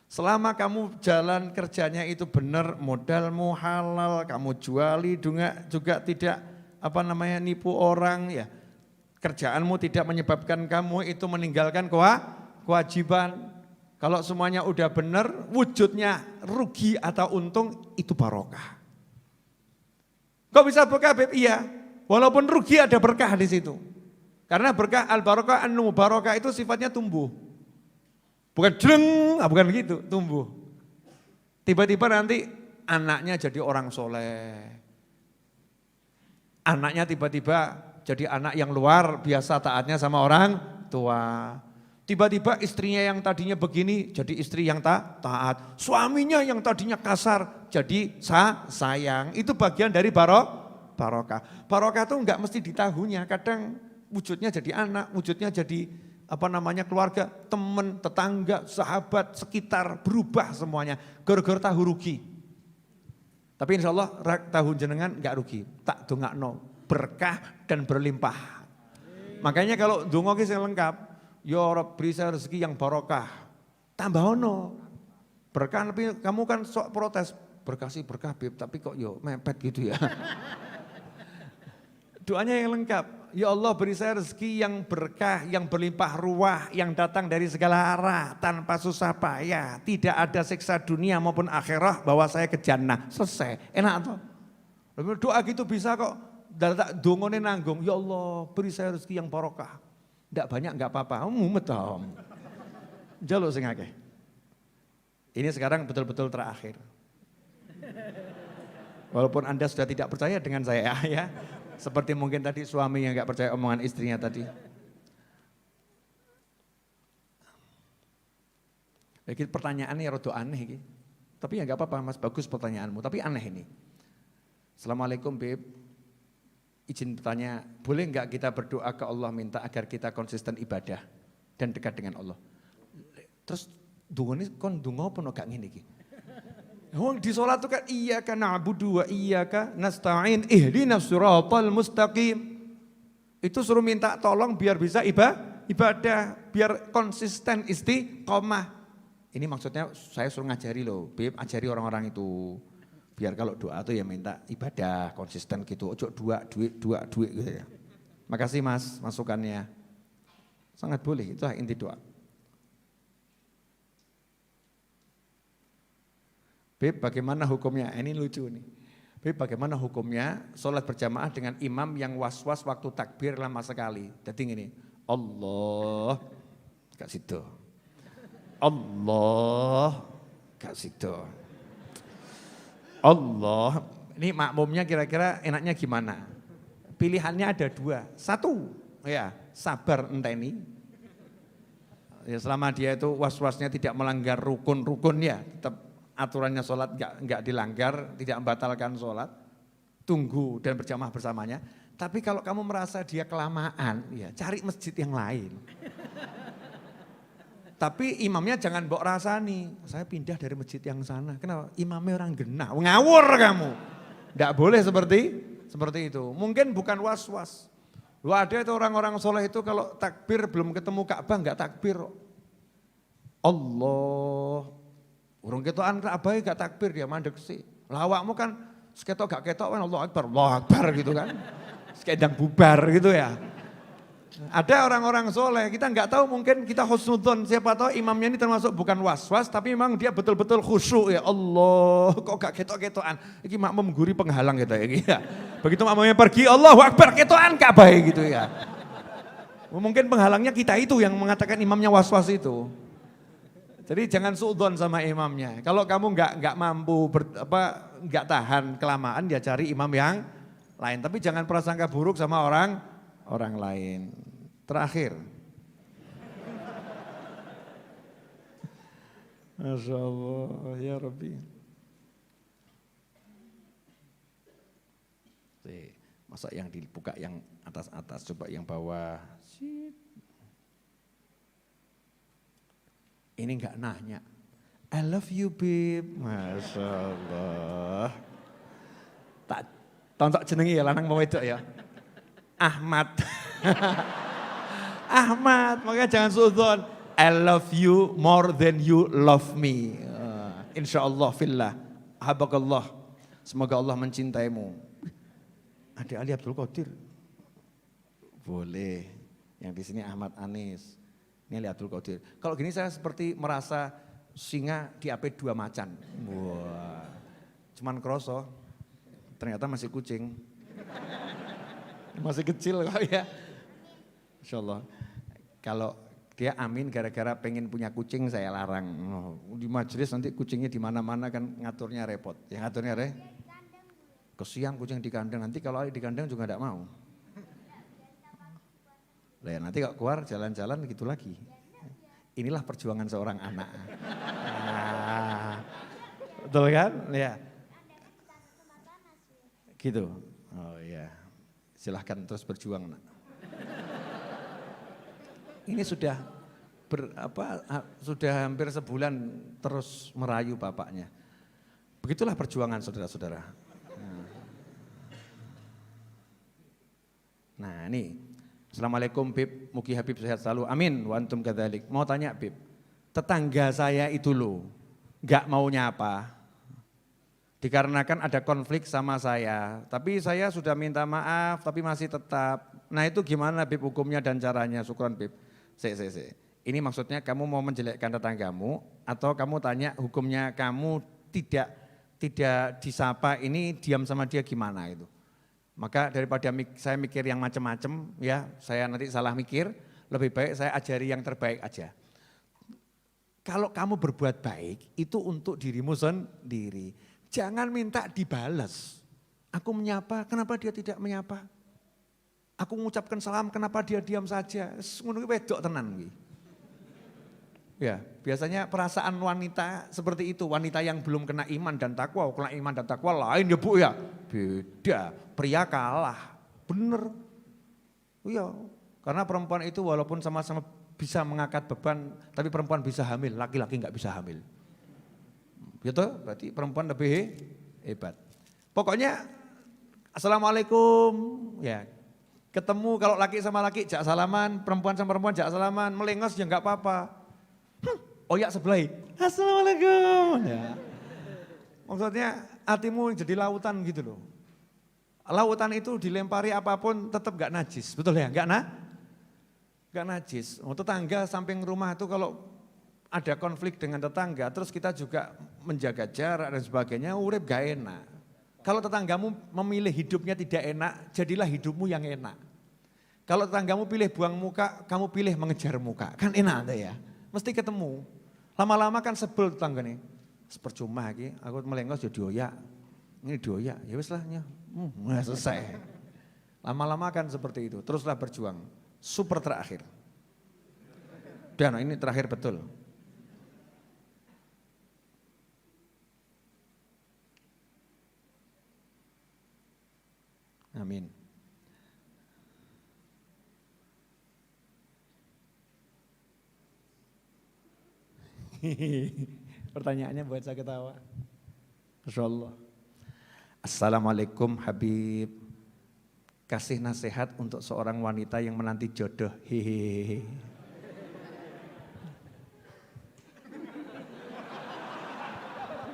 Selama kamu jalan kerjanya itu benar, modalmu halal, kamu juali juga tidak nipu orang ya. Kerjaanmu tidak menyebabkan kamu itu meninggalkan kewajiban. Kalau semuanya udah benar, wujudnya rugi atau untung, itu barokah. Kok bisa berkah, Beb? Iya, walaupun rugi ada berkah di situ. Karena berkah al-barokah barokah itu sifatnya tumbuh. Bukan jreng, bukan begitu, tumbuh. Tiba-tiba nanti anaknya jadi orang soleh. Anaknya tiba-tiba jadi anak yang luar biasa taatnya sama orang tua. Tiba-tiba istrinya yang tadinya begini jadi istri yang taat. Suaminya yang tadinya kasar jadi sayang. Itu bagian dari barokah. Barokah itu enggak mesti di tahunya. Kadang wujudnya jadi anak, wujudnya jadi keluarga, teman, tetangga, sahabat, sekitar. Berubah semuanya. Gara-gara tahu rugi. Tapi insya Allah tahu jenengan enggak rugi. Tak dongakno berkah dan berlimpah. Makanya kalau donga ki sing lengkap. Ya Rabb beri saya rezeki yang barokah. Tambah ono. Berkah, tapi kamu kan sok protes. Berkah sih berkah Bib, tapi kok yo mepet gitu ya. Doanya yang lengkap. Ya Allah beri saya rezeki yang berkah, yang berlimpah ruah, yang datang dari segala arah tanpa susah payah. Tidak ada siksa dunia maupun akhirah, bawa saya ke jannah. Selesai, enak toh. Doa gitu bisa kok. Tak dongone nanggung, ya Allah beri saya rezeki yang barokah. Tidak banyak enggak apa-apa, mumet toh. Jaluk sing akeh. Ini sekarang betul-betul terakhir. Walaupun Anda sudah tidak percaya dengan saya ya. Seperti mungkin tadi suami yang enggak percaya omongan istrinya tadi. Jadi pertanyaannya rada aneh iki. Tapi ya enggak apa-apa Mas, bagus pertanyaanmu, tapi aneh ini. Assalamualaikum Beb. Izin bertanya, boleh enggak kita berdoa ke Allah minta agar kita konsisten ibadah dan dekat dengan Allah. Terus dungane kon donga apa gak ngene iki? Wong di salat itu kan iyyaka na'budu wa iyyaka nasta'in ihdinas siratal mustaqim. Itu suruh minta tolong biar bisa ibadah, biar konsisten istiqomah. Ini maksudnya saya suruh ngajari loh, Beb, ajari orang-orang itu. Biar kalau doa tuh ya minta ibadah, konsisten gitu, ojo duit gitu ya. Makasih Mas masukannya. Sangat boleh, itu inti doa. Beb, bagaimana hukumnya? Ini lucu nih. Beb, bagaimana hukumnya sholat berjamaah dengan imam yang was-was waktu takbir lama sekali? Jadi gini, Allah, gak situ. Allah, gak situ. Allah, ini makmumnya kira-kira enaknya gimana? Pilihannya ada dua. Satu, ya sabar enteni. Ya, selama dia itu was-wasnya tidak melanggar rukun-rukun ya, tetap aturannya sholat enggak dilanggar, tidak membatalkan sholat, tunggu dan berjamaah bersamanya. Tapi kalau kamu merasa dia kelamaan, ya cari masjid yang lain. Tapi imamnya jangan mbok rasani, saya pindah dari masjid yang sana. Kenapa? Imamnya orang genah, ngawur kamu. Enggak boleh seperti itu. Mungkin bukan was-was. Lu ada itu orang-orang soleh itu kalau takbir belum ketemu Ka'bah enggak takbir. Allah. Urung ketokan abai gak takbir dia mandek sih. Lawakmu kan seketok gak ketok kan Allah Akbar gitu kan. Sekedang bubar gitu ya. Ada orang-orang soleh, kita nggak tahu mungkin kita husnudzon, siapa tahu imamnya ini termasuk bukan was-was tapi memang dia betul-betul khusyuk ya Allah. Kok gak ketok-ketokan. Ini makmum guri penghalang gitu ya. Begitu makmumnya pergi Allahu Akbar ketokan gak baik gitu ya. Mungkin penghalangnya kita itu yang mengatakan imamnya was-was itu. Jadi jangan suudzon sama imamnya. Kalau kamu nggak mampu nggak tahan kelamaan, ya cari imam yang lain. Tapi jangan prasangka buruk sama orang lain. Terakhir. Masya Allah, ya Rabbi. Masa yang dibuka yang atas-atas, coba yang bawah. Ini enggak nanya, I love you babe, Masya Allah. Tak tontok jenengi ya lanang mau wedok ya. Ahmad. Ahmad, makanya jangan suudzon. I love you more than you love me. Insya Allah fillah, ahabakallah. Semoga Allah mencintaimu. Adik Ali Abdul Qadir. Boleh, yang di sini Ahmad Anis. Ini Ali Abdul Qadir. Kalau gini saya seperti merasa singa diapit dua macan. Wah, cuman kroso, ternyata masih kucing. Masih kecil kok ya. Insya Allah. Kalau dia amin gara-gara pengen punya kucing saya larang. Di majelis nanti kucingnya di mana-mana kan ngaturnya repot. Yang ngaturnya kesian kucing di kandang. Nanti kalau di kandang juga enggak mau. Lah nanti kok keluar jalan-jalan gitu lagi. Inilah perjuangan seorang anak. Betul kan? Ya. Gitu. Oh iya. Silahkan terus berjuang nak. Ini sudah sudah hampir sebulan terus merayu bapaknya. Begitulah perjuangan saudara-saudara. Nah ini. Assalamualaikum Bib, mugi Habib sehat selalu, amin, wa antum kadzalik. Mau tanya Bib, tetangga saya itu loh, nggak mau nyapa. Dikarenakan ada konflik sama saya, tapi saya sudah minta maaf tapi masih tetap. Nah itu gimana Bib hukumnya dan caranya? Syukron Bib. Ini maksudnya kamu mau menjelekkan tetanggamu atau kamu tanya hukumnya kamu tidak disapa ini diam sama dia gimana itu. Maka daripada saya mikir yang macam-macam ya, saya nanti salah mikir, lebih baik saya ajari yang terbaik aja. Kalau kamu berbuat baik itu untuk dirimu sendiri. Jangan minta dibalas. Aku menyapa, kenapa dia tidak menyapa? Aku mengucapkan salam, kenapa dia diam saja? Ngono wedok tenan. Ya, biasanya perasaan wanita seperti itu, wanita yang belum kena iman dan takwa, kena iman dan takwa lain ya Bu ya. Beda, pria kalah. Bener. Iya, karena perempuan itu walaupun sama-sama bisa mengangkat beban, tapi perempuan bisa hamil, laki-laki enggak bisa hamil. Gitu, berarti perempuan lebih hebat. Pokoknya assalamualaikum, ya ketemu kalau laki sama laki jak salaman, perempuan sama perempuan jak salaman, melengos ya enggak apa-apa. Oyak sebelah, assalamualaikum. Ya. Maksudnya hatimu jadi lautan gitu loh. Lautan itu dilempari apapun tetap enggak najis, betul ya? Enggak najis. Tetangga samping rumah itu kalau ada konflik dengan tetangga, terus kita juga menjaga jarak dan sebagainya, urip gak enak. Kalau tetanggamu memilih hidupnya tidak enak, jadilah hidupmu yang enak. Kalau tetanggamu pilih buang muka, kamu pilih mengejar muka, kan enak anda ya. Mesti ketemu. Lama-lama kan sebel tetangga nih. Percuma lagi, aku melengos ya dioyak. Ini dioyak, ya wis lah, selesai. Lama-lama kan seperti itu, teruslah berjuang. Super terakhir. Dan ini terakhir betul. Amin. Pertanyaannya buat saya ketawa. Masya Allah. Assalamualaikum Habib. Kasih nasihat untuk seorang wanita yang menanti jodoh. Hehehe.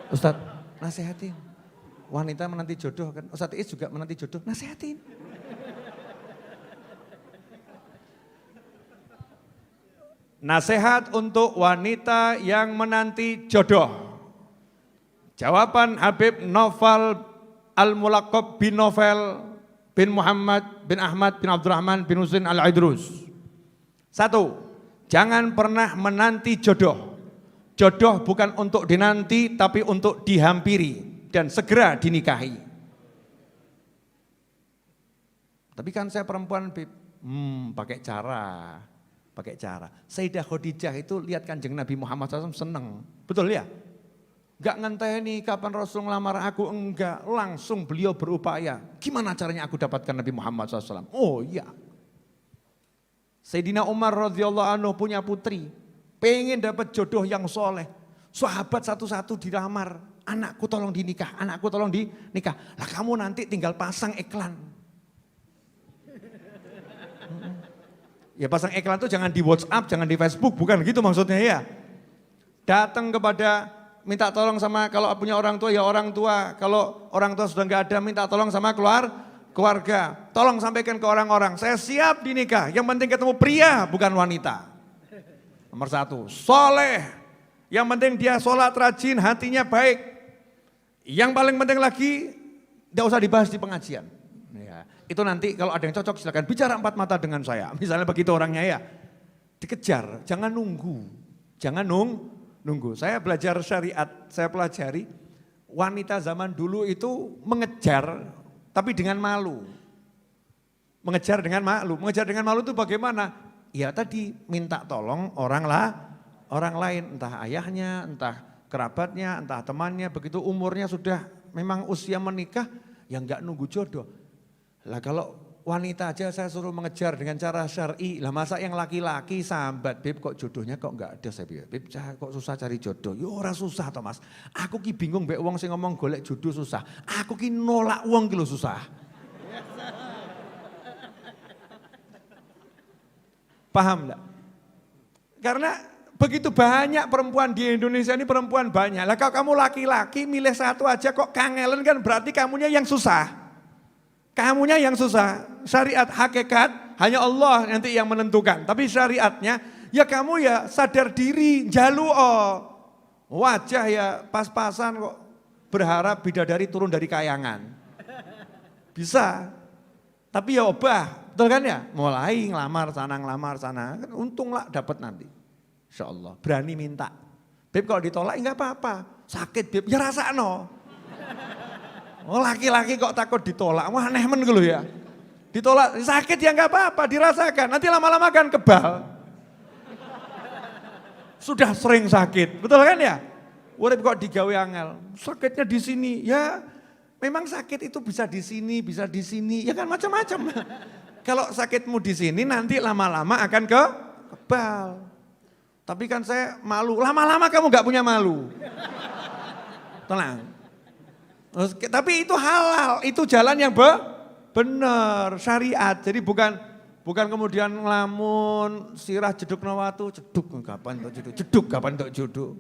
Ustadz, nasihatin. Wanita menanti jodoh kan, Ustadz Is juga menanti jodoh, nasihatin. Nasihat untuk wanita yang menanti jodoh. Jawaban Habib Novel Al-Mulaqab bin Novel bin Muhammad bin Ahmad bin Abdurrahman bin Husain Al-Idrus. 1. Jangan pernah menanti jodoh. Jodoh bukan untuk dinanti tapi untuk dihampiri dan segera dinikahi. Tapi kan saya perempuan, pakai cara. Sayyidah Khadijah itu lihat Kanjeng Nabi Muhammad SAW seneng, betul ya? Enggak ngenteni kapan Rasul ngelamar aku, enggak, langsung beliau berupaya. Gimana caranya aku dapatkan Nabi Muhammad SAW? Oh iya. Sayyidina Umar radhiyallahu anhu punya putri, pengen dapat jodoh yang soleh. Sahabat satu-satu dilamar, anakku tolong dinikah. Lah kamu nanti tinggal pasang iklan. Ya pasang iklan itu jangan di WhatsApp, jangan di Facebook, bukan gitu maksudnya ya. Datang kepada, minta tolong sama, kalau punya orang tua ya orang tua. Kalau orang tua sudah enggak ada, minta tolong sama keluarga. Tolong sampaikan ke orang-orang, saya siap dinikah. Yang penting ketemu pria, bukan wanita. Nomor 1, soleh. Yang penting dia sholat rajin, hatinya baik. Yang paling penting lagi, tidak usah dibahas di pengajian. Ya, itu nanti kalau ada yang cocok silakan bicara 4 mata dengan saya. Misalnya begitu orangnya ya. Dikejar, jangan nunggu. Saya belajar syariat, saya pelajari. Wanita zaman dulu itu mengejar, tapi dengan malu. Mengejar dengan malu itu bagaimana? Ya tadi minta tolong orang lain, entah ayahnya, entah kerabatnya, entah temannya, begitu umurnya sudah memang usia menikah, ya enggak nunggu jodoh. Lah kalau wanita aja saya suruh mengejar dengan cara syar'i, lah masa yang laki-laki sambat, Beb kok jodohnya kok enggak ada, saya bilang, Beb kok susah cari jodoh, ya orang susah Thomas. Aku ki bingung mbek wong sing ngomong golek jodoh susah, aku ki nolak wong ki lho susah. Paham enggak? Karena Begitu banyak perempuan di Indonesia ini, perempuan banyak. Lah kalau kamu laki-laki milih satu aja kok kangelen, kan berarti kamunya yang susah. Kamunya yang susah. Syariat hakikat hanya Allah nanti yang menentukan. Tapi syariatnya ya kamu ya sadar diri, jalu wajah ya pas-pasan kok berharap bidadari turun dari kayangan. Bisa. Tapi ya obah, betul kan ya? Mulai ngelamar sana, kan untung lah dapat nanti. Insya Allah, berani minta. Beb kalau ditolak enggak apa-apa, sakit Beb, ya rasakno. Oh laki-laki kok takut ditolak, wah aneh men gitu ya. Ditolak, sakit ya enggak apa-apa, dirasakan, nanti lama-lama kan kebal. Sudah sering sakit, betul kan ya? Urip kok digawe angel, sakitnya di sini, ya memang sakit itu bisa di sini, ya kan macam-macam. Kalau sakitmu di sini nanti lama-lama akan kebal. Tapi kan saya malu, lama-lama kamu gak punya malu. Tenang. Tapi itu halal, itu jalan yang benar, syariat. Jadi bukan kemudian ngelamun, sirah jeduk nawatu, jeduk kapan untuk jodoh.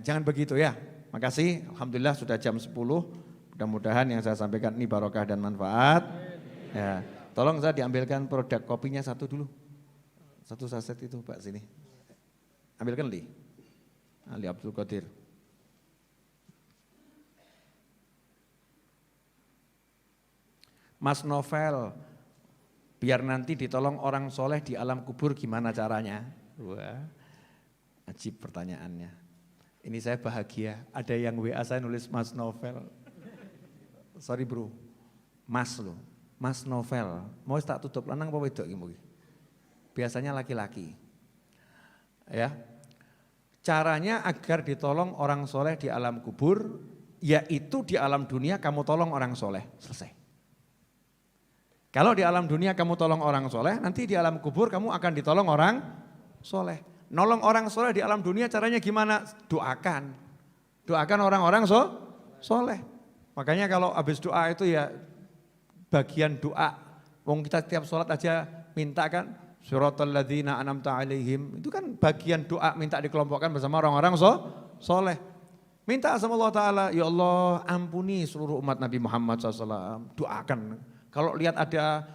Jangan begitu ya. Makasih, alhamdulillah sudah jam 10. Mudah-mudahan yang saya sampaikan ini barokah dan manfaat. Ya, tolong saya diambilkan produk kopinya satu dulu. Satu saset itu Pak sini. Ambilkan Ali Abdul Qadir. Mas Novel, biar nanti ditolong orang soleh di alam kubur gimana caranya? Wah, ajib pertanyaannya. Ini saya bahagia, ada yang WA saya nulis Mas Novel. Sorry bro, Mas lo, Mas Novel. Mau tak tutup lanang apa wedok iki? Biasanya laki-laki. Ya. Caranya agar ditolong orang soleh di alam kubur, yaitu di alam dunia kamu tolong orang soleh, selesai. Kalau di alam dunia kamu tolong orang soleh, nanti di alam kubur kamu akan ditolong orang soleh. Nolong orang soleh di alam dunia caranya gimana? Doakan orang-orang soleh. Makanya kalau habis doa itu ya bagian doa. Wong kita tiap sholat aja minta kan, suratal ladzina an'amta alaihim. Itu kan bagian doa minta dikelompokkan bersama orang-orang soleh. Minta sama Allah Ta'ala, ya Allah ampuni seluruh umat Nabi Muhammad SAW. Doakan. Kalau lihat ada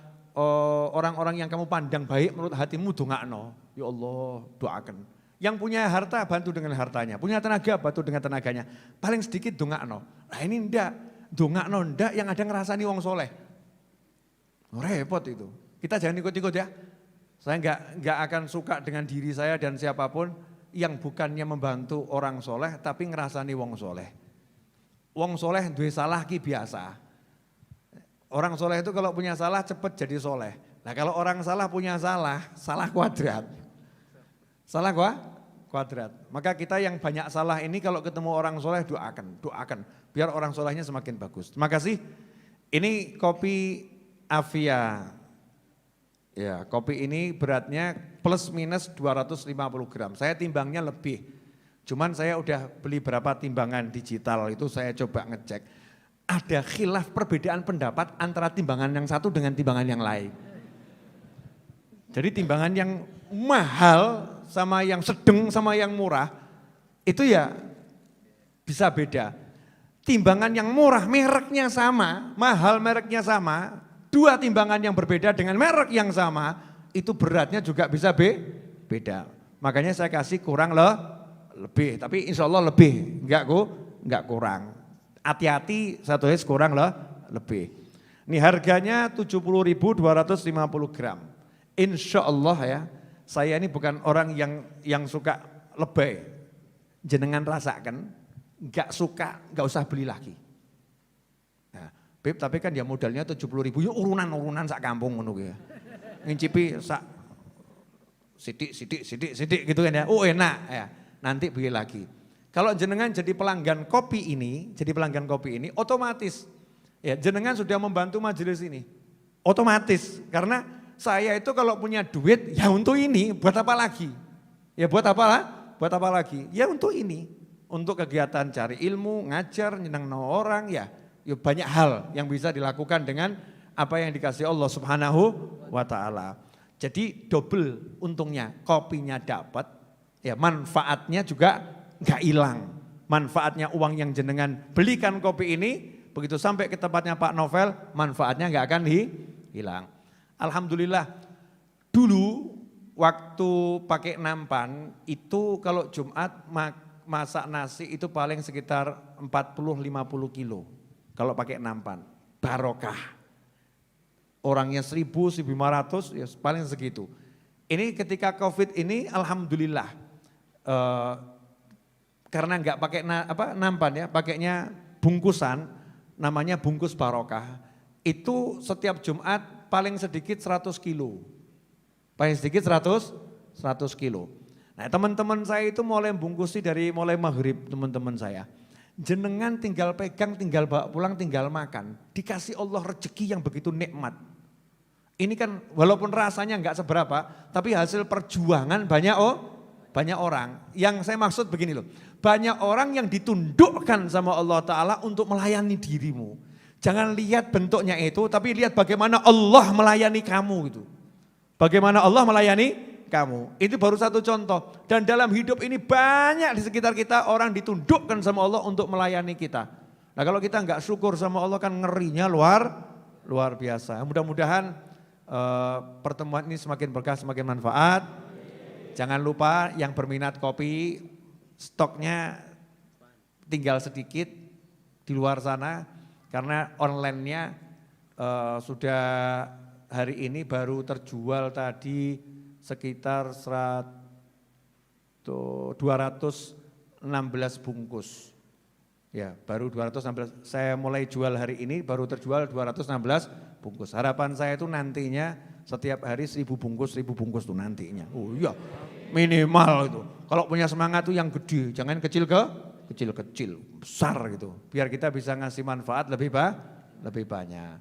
orang-orang yang kamu pandang baik menurut hatimu, dongakno. Ya Allah, doakan. Yang punya harta bantu dengan hartanya, punya tenaga bantu dengan tenaganya. Paling sedikit dongakno. Nah ini ndak, dongakno ndak yang ada ngerasani wong soleh. Repot itu. Kita jangan ikut-ikut ya. Saya nggak akan suka dengan diri saya dan siapapun yang bukannya membantu orang soleh tapi ngerasani wong soleh. Wong soleh duwe salah ki biasa. Orang soleh itu kalau punya salah cepat jadi soleh. Nah kalau orang salah punya salah kuadrat. Salah kuadrat. Maka kita yang banyak salah ini kalau ketemu orang soleh doakan. Biar orang solehnya semakin bagus. Terima kasih. Ini kopi Avia. Ya, kopi ini beratnya plus minus 250 gram. Saya timbangnya lebih. Cuman saya udah beli berapa timbangan digital itu saya coba ngecek. Ada khilaf perbedaan pendapat antara timbangan yang satu dengan timbangan yang lain. Jadi timbangan yang mahal sama yang sedang sama yang murah itu ya bisa beda. Timbangan yang murah mereknya sama, mahal mereknya sama, dua timbangan yang berbeda dengan merek yang sama itu beratnya juga bisa beda. Makanya saya kasih kurang lebih, tapi insya Allah lebih, enggak kurang. Hati-hati satu es kurang lebih. Ini harganya 70.250 gram. Insya Allah ya, saya ini bukan orang yang suka lebay. Jenengan rasakan, enggak suka, enggak usah beli lagi. Nah, Beb, tapi kan dia modalnya 70.000, ya urunan sak kampung ngono ya. Ngincipi sak sidik gitu kan ya. Oh enak ya. Nanti beli lagi. Kalau jenengan jadi pelanggan kopi ini, otomatis ya jenengan sudah membantu majelis ini. Otomatis karena saya itu kalau punya duit ya untuk ini, buat apa lagi? Ya buat apa lagi? Ya untuk ini. Untuk kegiatan cari ilmu, ngajar, nyenengno orang ya banyak hal yang bisa dilakukan dengan apa yang dikasih Allah Subhanahu wa taala. Jadi double untungnya, kopinya dapat, Ya, manfaatnya juga nggak hilang. Manfaatnya uang yang jenengan belikan kopi ini, begitu sampai ke tempatnya Pak Novel, manfaatnya nggak akan hilang. Alhamdulillah, dulu waktu pakai nampan itu kalau Jumat masak nasi itu paling sekitar 40-50 kilo. Kalau pakai nampan, barokah. Orangnya 1.000-1.500 ya paling segitu. Ini ketika Covid ini alhamdulillah. Karena nggak pakai nampan ya, pakainya bungkusan, namanya bungkus barokah. Itu setiap Jumat paling sedikit 100 kilo. Paling sedikit 100 kilo. Nah teman-teman saya itu mulai bungkusi dari mulai maghrib teman-teman saya. Jenengan tinggal pegang, tinggal bawa pulang, tinggal makan. Dikasih Allah rezeki yang begitu nikmat. Ini kan walaupun rasanya nggak seberapa, tapi hasil perjuangan banyak orang. Yang saya maksud begini loh, banyak orang yang ditundukkan sama Allah Ta'ala untuk melayani dirimu. Jangan lihat bentuknya itu, tapi lihat bagaimana Allah melayani kamu gitu. Bagaimana Allah melayani kamu. Itu baru satu contoh. Dan dalam hidup ini banyak di sekitar kita orang ditundukkan sama Allah untuk melayani kita. Nah kalau kita nggak syukur sama Allah kan ngerinya luar biasa. Mudah-mudahan pertemuan ini semakin berkah, semakin manfaat. Jangan lupa yang berminat kopi, stoknya tinggal sedikit di luar sana. Karena online-nya sudah hari ini baru terjual tadi sekitar 216 bungkus. Ya, baru 216. Saya mulai jual hari ini baru terjual 216 bungkus. Harapan saya itu nantinya setiap hari 1.000 bungkus tuh nantinya. Oh iya, minimal itu. Kalau punya semangat tuh yang gede, jangan kecil, besar gitu. Biar kita bisa ngasih manfaat lebih banyak.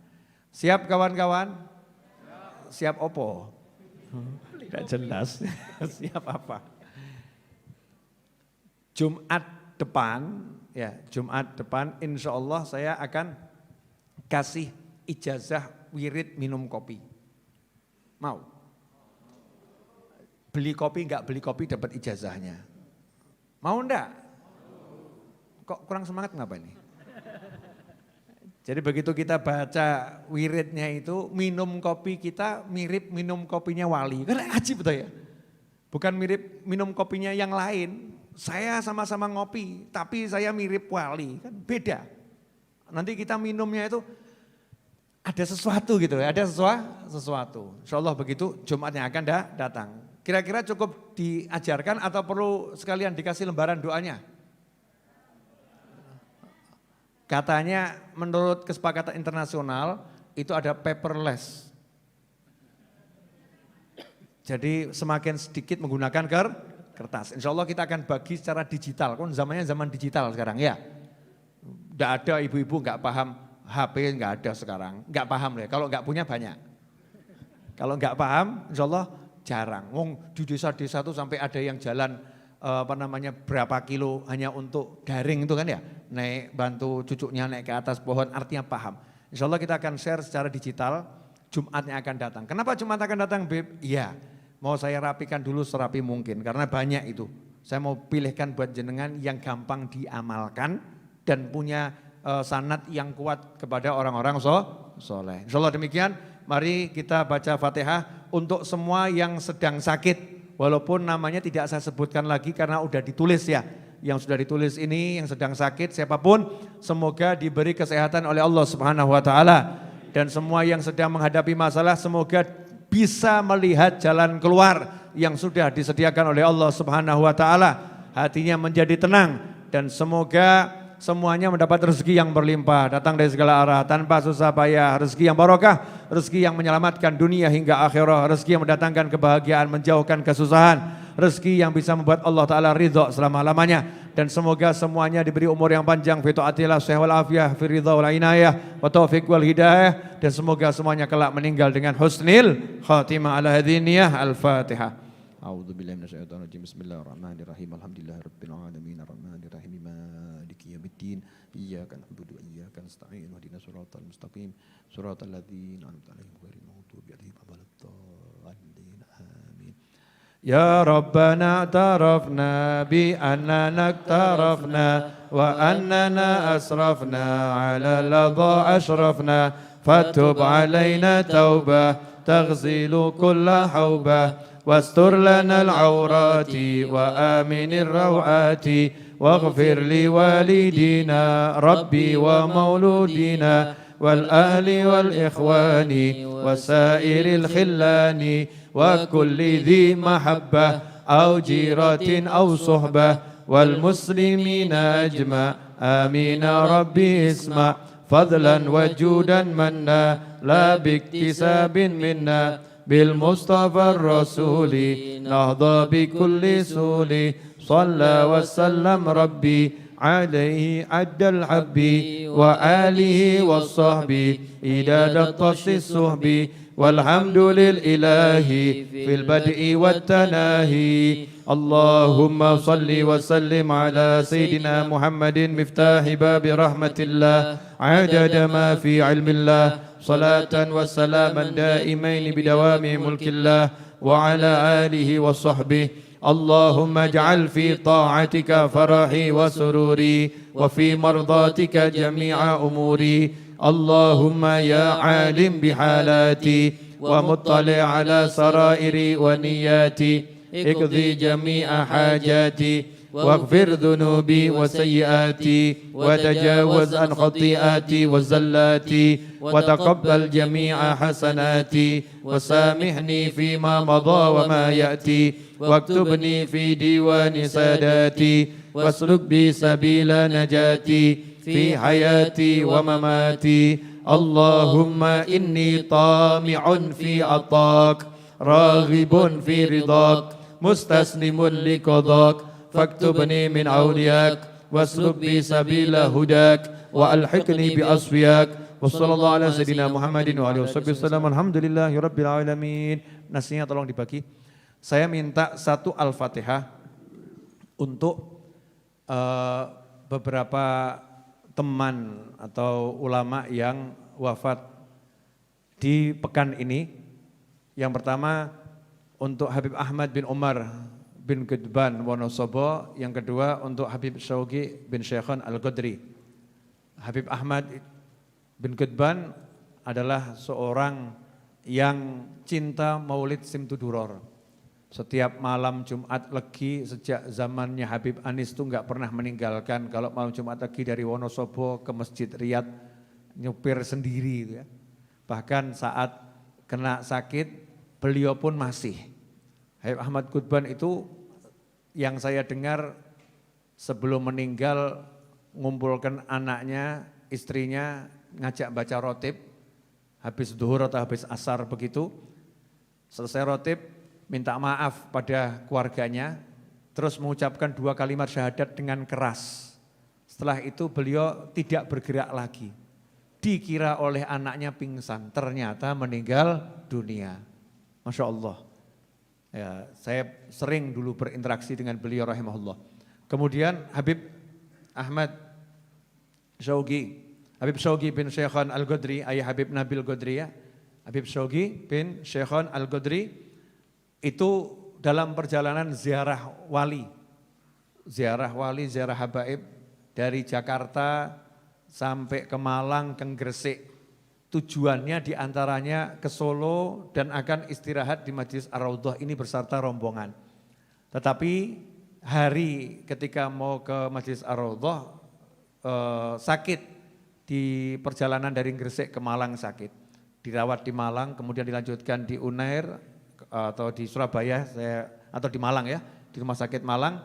Siap kawan-kawan? Siap opo? Tidak jelas. Siap apa? Jumat depan insya Allah saya akan kasih ijazah wirid minum kopi. Mau? Beli kopi enggak beli kopi dapat ijazahnya. Mau enggak? Kok kurang semangat ngapa ini? Jadi begitu kita baca wiridnya itu, minum kopi kita mirip minum kopinya wali. Kan ajib betul ya? Bukan mirip minum kopinya yang lain. Saya sama-sama ngopi, tapi saya mirip wali. Kan beda. Nanti kita minumnya itu ada sesuatu gitu ya, ada sesuatu. Insya Allah begitu Jumatnya akan datang. Kira-kira cukup diajarkan atau perlu sekalian dikasih lembaran doanya? Katanya menurut kesepakatan internasional itu ada paperless. Jadi semakin sedikit menggunakan kertas. Insya Allah kita akan bagi secara digital. Kan zamannya zaman digital sekarang ya. Tidak ada ibu-ibu nggak paham HP, nggak ada sekarang. Nggak paham ya, kalau nggak punya banyak. Kalau nggak paham insya Allah jarang. Wong di desa-desa tuh sampai ada yang jalan berapa kilo hanya untuk daring itu kan ya. Naik bantu cucunya naik ke atas pohon, artinya paham. Insya Allah kita akan share secara digital, Jumatnya akan datang. Kenapa Jumat akan datang Beb? Iya, mau saya rapikan dulu serapi mungkin, karena banyak itu. Saya mau pilihkan buat jenengan yang gampang diamalkan dan punya sanad yang kuat kepada orang-orang soleh. Insya Allah demikian, mari kita baca Fatihah untuk semua yang sedang sakit. Walaupun namanya tidak saya sebutkan lagi karena udah ditulis ya. Yang sudah ditulis ini yang sedang sakit siapapun semoga diberi kesehatan oleh Allah Subhanahu wa taala dan semua yang sedang menghadapi masalah semoga bisa melihat jalan keluar yang sudah disediakan oleh Allah Subhanahu wa taala. Hatinya menjadi tenang dan semoga semuanya mendapat rezeki yang berlimpah datang dari segala arah tanpa susah payah, rezeki yang barokah, rezeki yang menyelamatkan dunia hingga akhirat, rezeki yang mendatangkan kebahagiaan, menjauhkan kesusahan, rezeki yang bisa membuat Allah Ta'ala ridho selama-lamanya. Dan semoga semuanya diberi umur yang panjang, fi ta'atillah, sehat wal afiyah, fi ridha wal inayah, wa taufiq wal hidayah. Dan semoga semuanya kelak meninggal dengan husnil khatimah ala hadhiniyah. Al-Fatihah. A'udzu billahi minasyaitonir rajim. Bismillahirrahmanirrahim. Alhamdulillahirabbil alamin arrahmanir rahim maliki yaumiddin. Iyyaka na'budu wa iyyaka nasta'in. Ihdinas siratal mustaqim. Siratal ladzina an'amta 'alaihim ghairil maghdubi 'alaihim waladdallin. Amin. يا ربنا اعترفنا بأننا اقترفنا وأننا أسرفنا على لظى أشرفنا فتب علينا توبة تغسل كل حوبة واستر لنا العورات وآمن الروعات واغفر لوالدينا ربي ومولودينا والأهل والإخوان وسائر الخلان وكل ذي محبة أو جيرة أو صحبة والمسلمين أجمع آمين ربي اسمع فضلا وجودا منا لا باكتساب منا بالمصطفى الرسول نهضى بكل سول صلى وسلم ربي عليه عد الحب وآله والصحب إداد الطش الصحب والحمد للإله في البدء والتناهي اللهم صل وسلم على سيدنا محمد مفتاح باب رحمة الله عدد ما في علم الله صلاة وسلاما دائمين بدوام ملك الله وعلى آله وصحبه اللهم اجعل في طاعتك فرحي وسروري وفي مرضاتك جميع أموري اللهم يا عالم بحالاتي ومطلع على سرائري ونياتي اقضي جميع حاجاتي واغفر ذنوبي وسيئاتي وتجاوز عن خطيئاتي وزلاتي وتقبل جميع حسناتي وسامحني فيما مضى وما يأتي واكتبني في ديوان ساداتي واسلك بي سبيل نجاتي في حياتي ومماتي اللهم إني طامع في عطاك راغب في رضاك مستسلم لقضاك فاكتبني من أولياك واسلك بي سبيل هداك وألحقني بأصفياك وصلى الله على سيدنا محمد وعلى آله وسلم alhamdulillahi rabbil alamin. Nasinya tolong dibagi. Saya minta satu Al-Fatihah untuk beberapa teman atau ulama yang wafat di pekan ini. Yang pertama untuk Habib Ahmad bin Umar bin Gudban Wonosobo, yang kedua untuk Habib Syauqi bin Syekhon Al-Qadri. Habib Ahmad bin Gudban adalah seorang yang cinta Maulid Simtuduror. Setiap malam Jumat Legi sejak zamannya Habib Anis itu enggak pernah meninggalkan kalau malam Jumat Legi dari Wonosobo ke Masjid Riyadh nyupir sendiri ya. Bahkan saat kena sakit beliau pun masih. Habib Ahmad Gudban itu yang saya dengar sebelum meninggal ngumpulkan anaknya, istrinya, ngajak baca rotib, habis duhur atau habis asar begitu, selesai rotib, minta maaf pada keluarganya, terus mengucapkan 2 kalimat syahadat dengan keras. Setelah itu beliau tidak bergerak lagi. Dikira oleh anaknya pingsan, ternyata meninggal dunia. Masya Allah. Ya, saya sering dulu berinteraksi dengan beliau rahimahullah. Kemudian Habib Ahmad Syauqi, Habib Syauqi bin Syekhon Al-Qadri, ayah Habib Nabil Qadri ya. Habib Syauqi bin Syekhon Al-Qadri itu dalam perjalanan ziarah wali, ziarah habaib dari Jakarta sampai ke Malang, ke Gresik. Tujuannya diantaranya ke Solo dan akan istirahat di Majlis Ar-Raudhah ini beserta rombongan. Tetapi hari ketika mau ke Majlis Ar-Raudhah sakit di perjalanan dari Gresik ke Malang sakit. Dirawat di Malang, kemudian dilanjutkan di Unair atau di Surabaya atau di Malang ya, di Rumah Sakit Malang,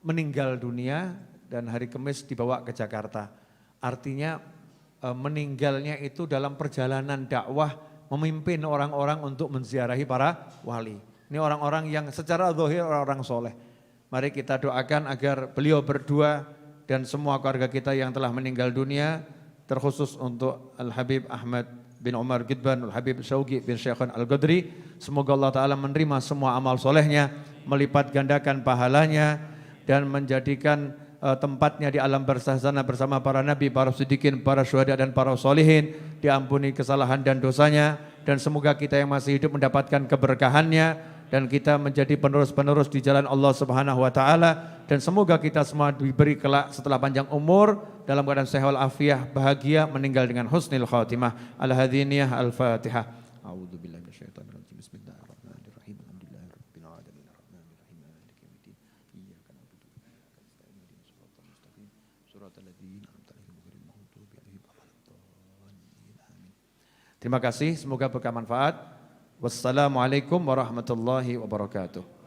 meninggal dunia dan hari Kamis dibawa ke Jakarta. Artinya meninggalnya itu dalam perjalanan dakwah memimpin orang-orang untuk menziarahi para wali. Ini orang-orang yang secara zahir orang-orang soleh. Mari kita doakan agar beliau berdua dan semua keluarga kita yang telah meninggal dunia, terkhusus untuk Al-Habib Ahmad bin Umar Gudban, Al-Habib Syauqi bin Syekhon Al-Qadri. Semoga Allah Ta'ala menerima semua amal solehnya, melipat gandakan pahalanya, dan menjadikan tempatnya di alam barzakh sana bersama para nabi, para siddiqin, para syuhada dan para sholihin, diampuni kesalahan dan dosanya, dan semoga kita yang masih hidup mendapatkan keberkahannya dan kita menjadi penerus-penerus di jalan Allah Subhanahu wa taala, dan semoga kita semua diberi kelak setelah panjang umur dalam keadaan sehat walafiat, bahagia, meninggal dengan husnul khatimah. Al-hadiniyah al-Fatihah. A'udzubillahi minasyaitonir rajim. Bismillahirrahmanirrahim. Alhamdulillahirabbil alamin. Arrahmanirrahim. Maliki yaumiddin. Iyyaka na'budu wa iyyaka nasta'in. Ihdinas siratal mustaqim. Siratal ladzina an'amta 'alaihim ghairil maghdubi 'alaihim waladdallin. Amin. Terima kasih, semoga bermanfaat. Wassalamualaikum warahmatullahi wabarakatuh.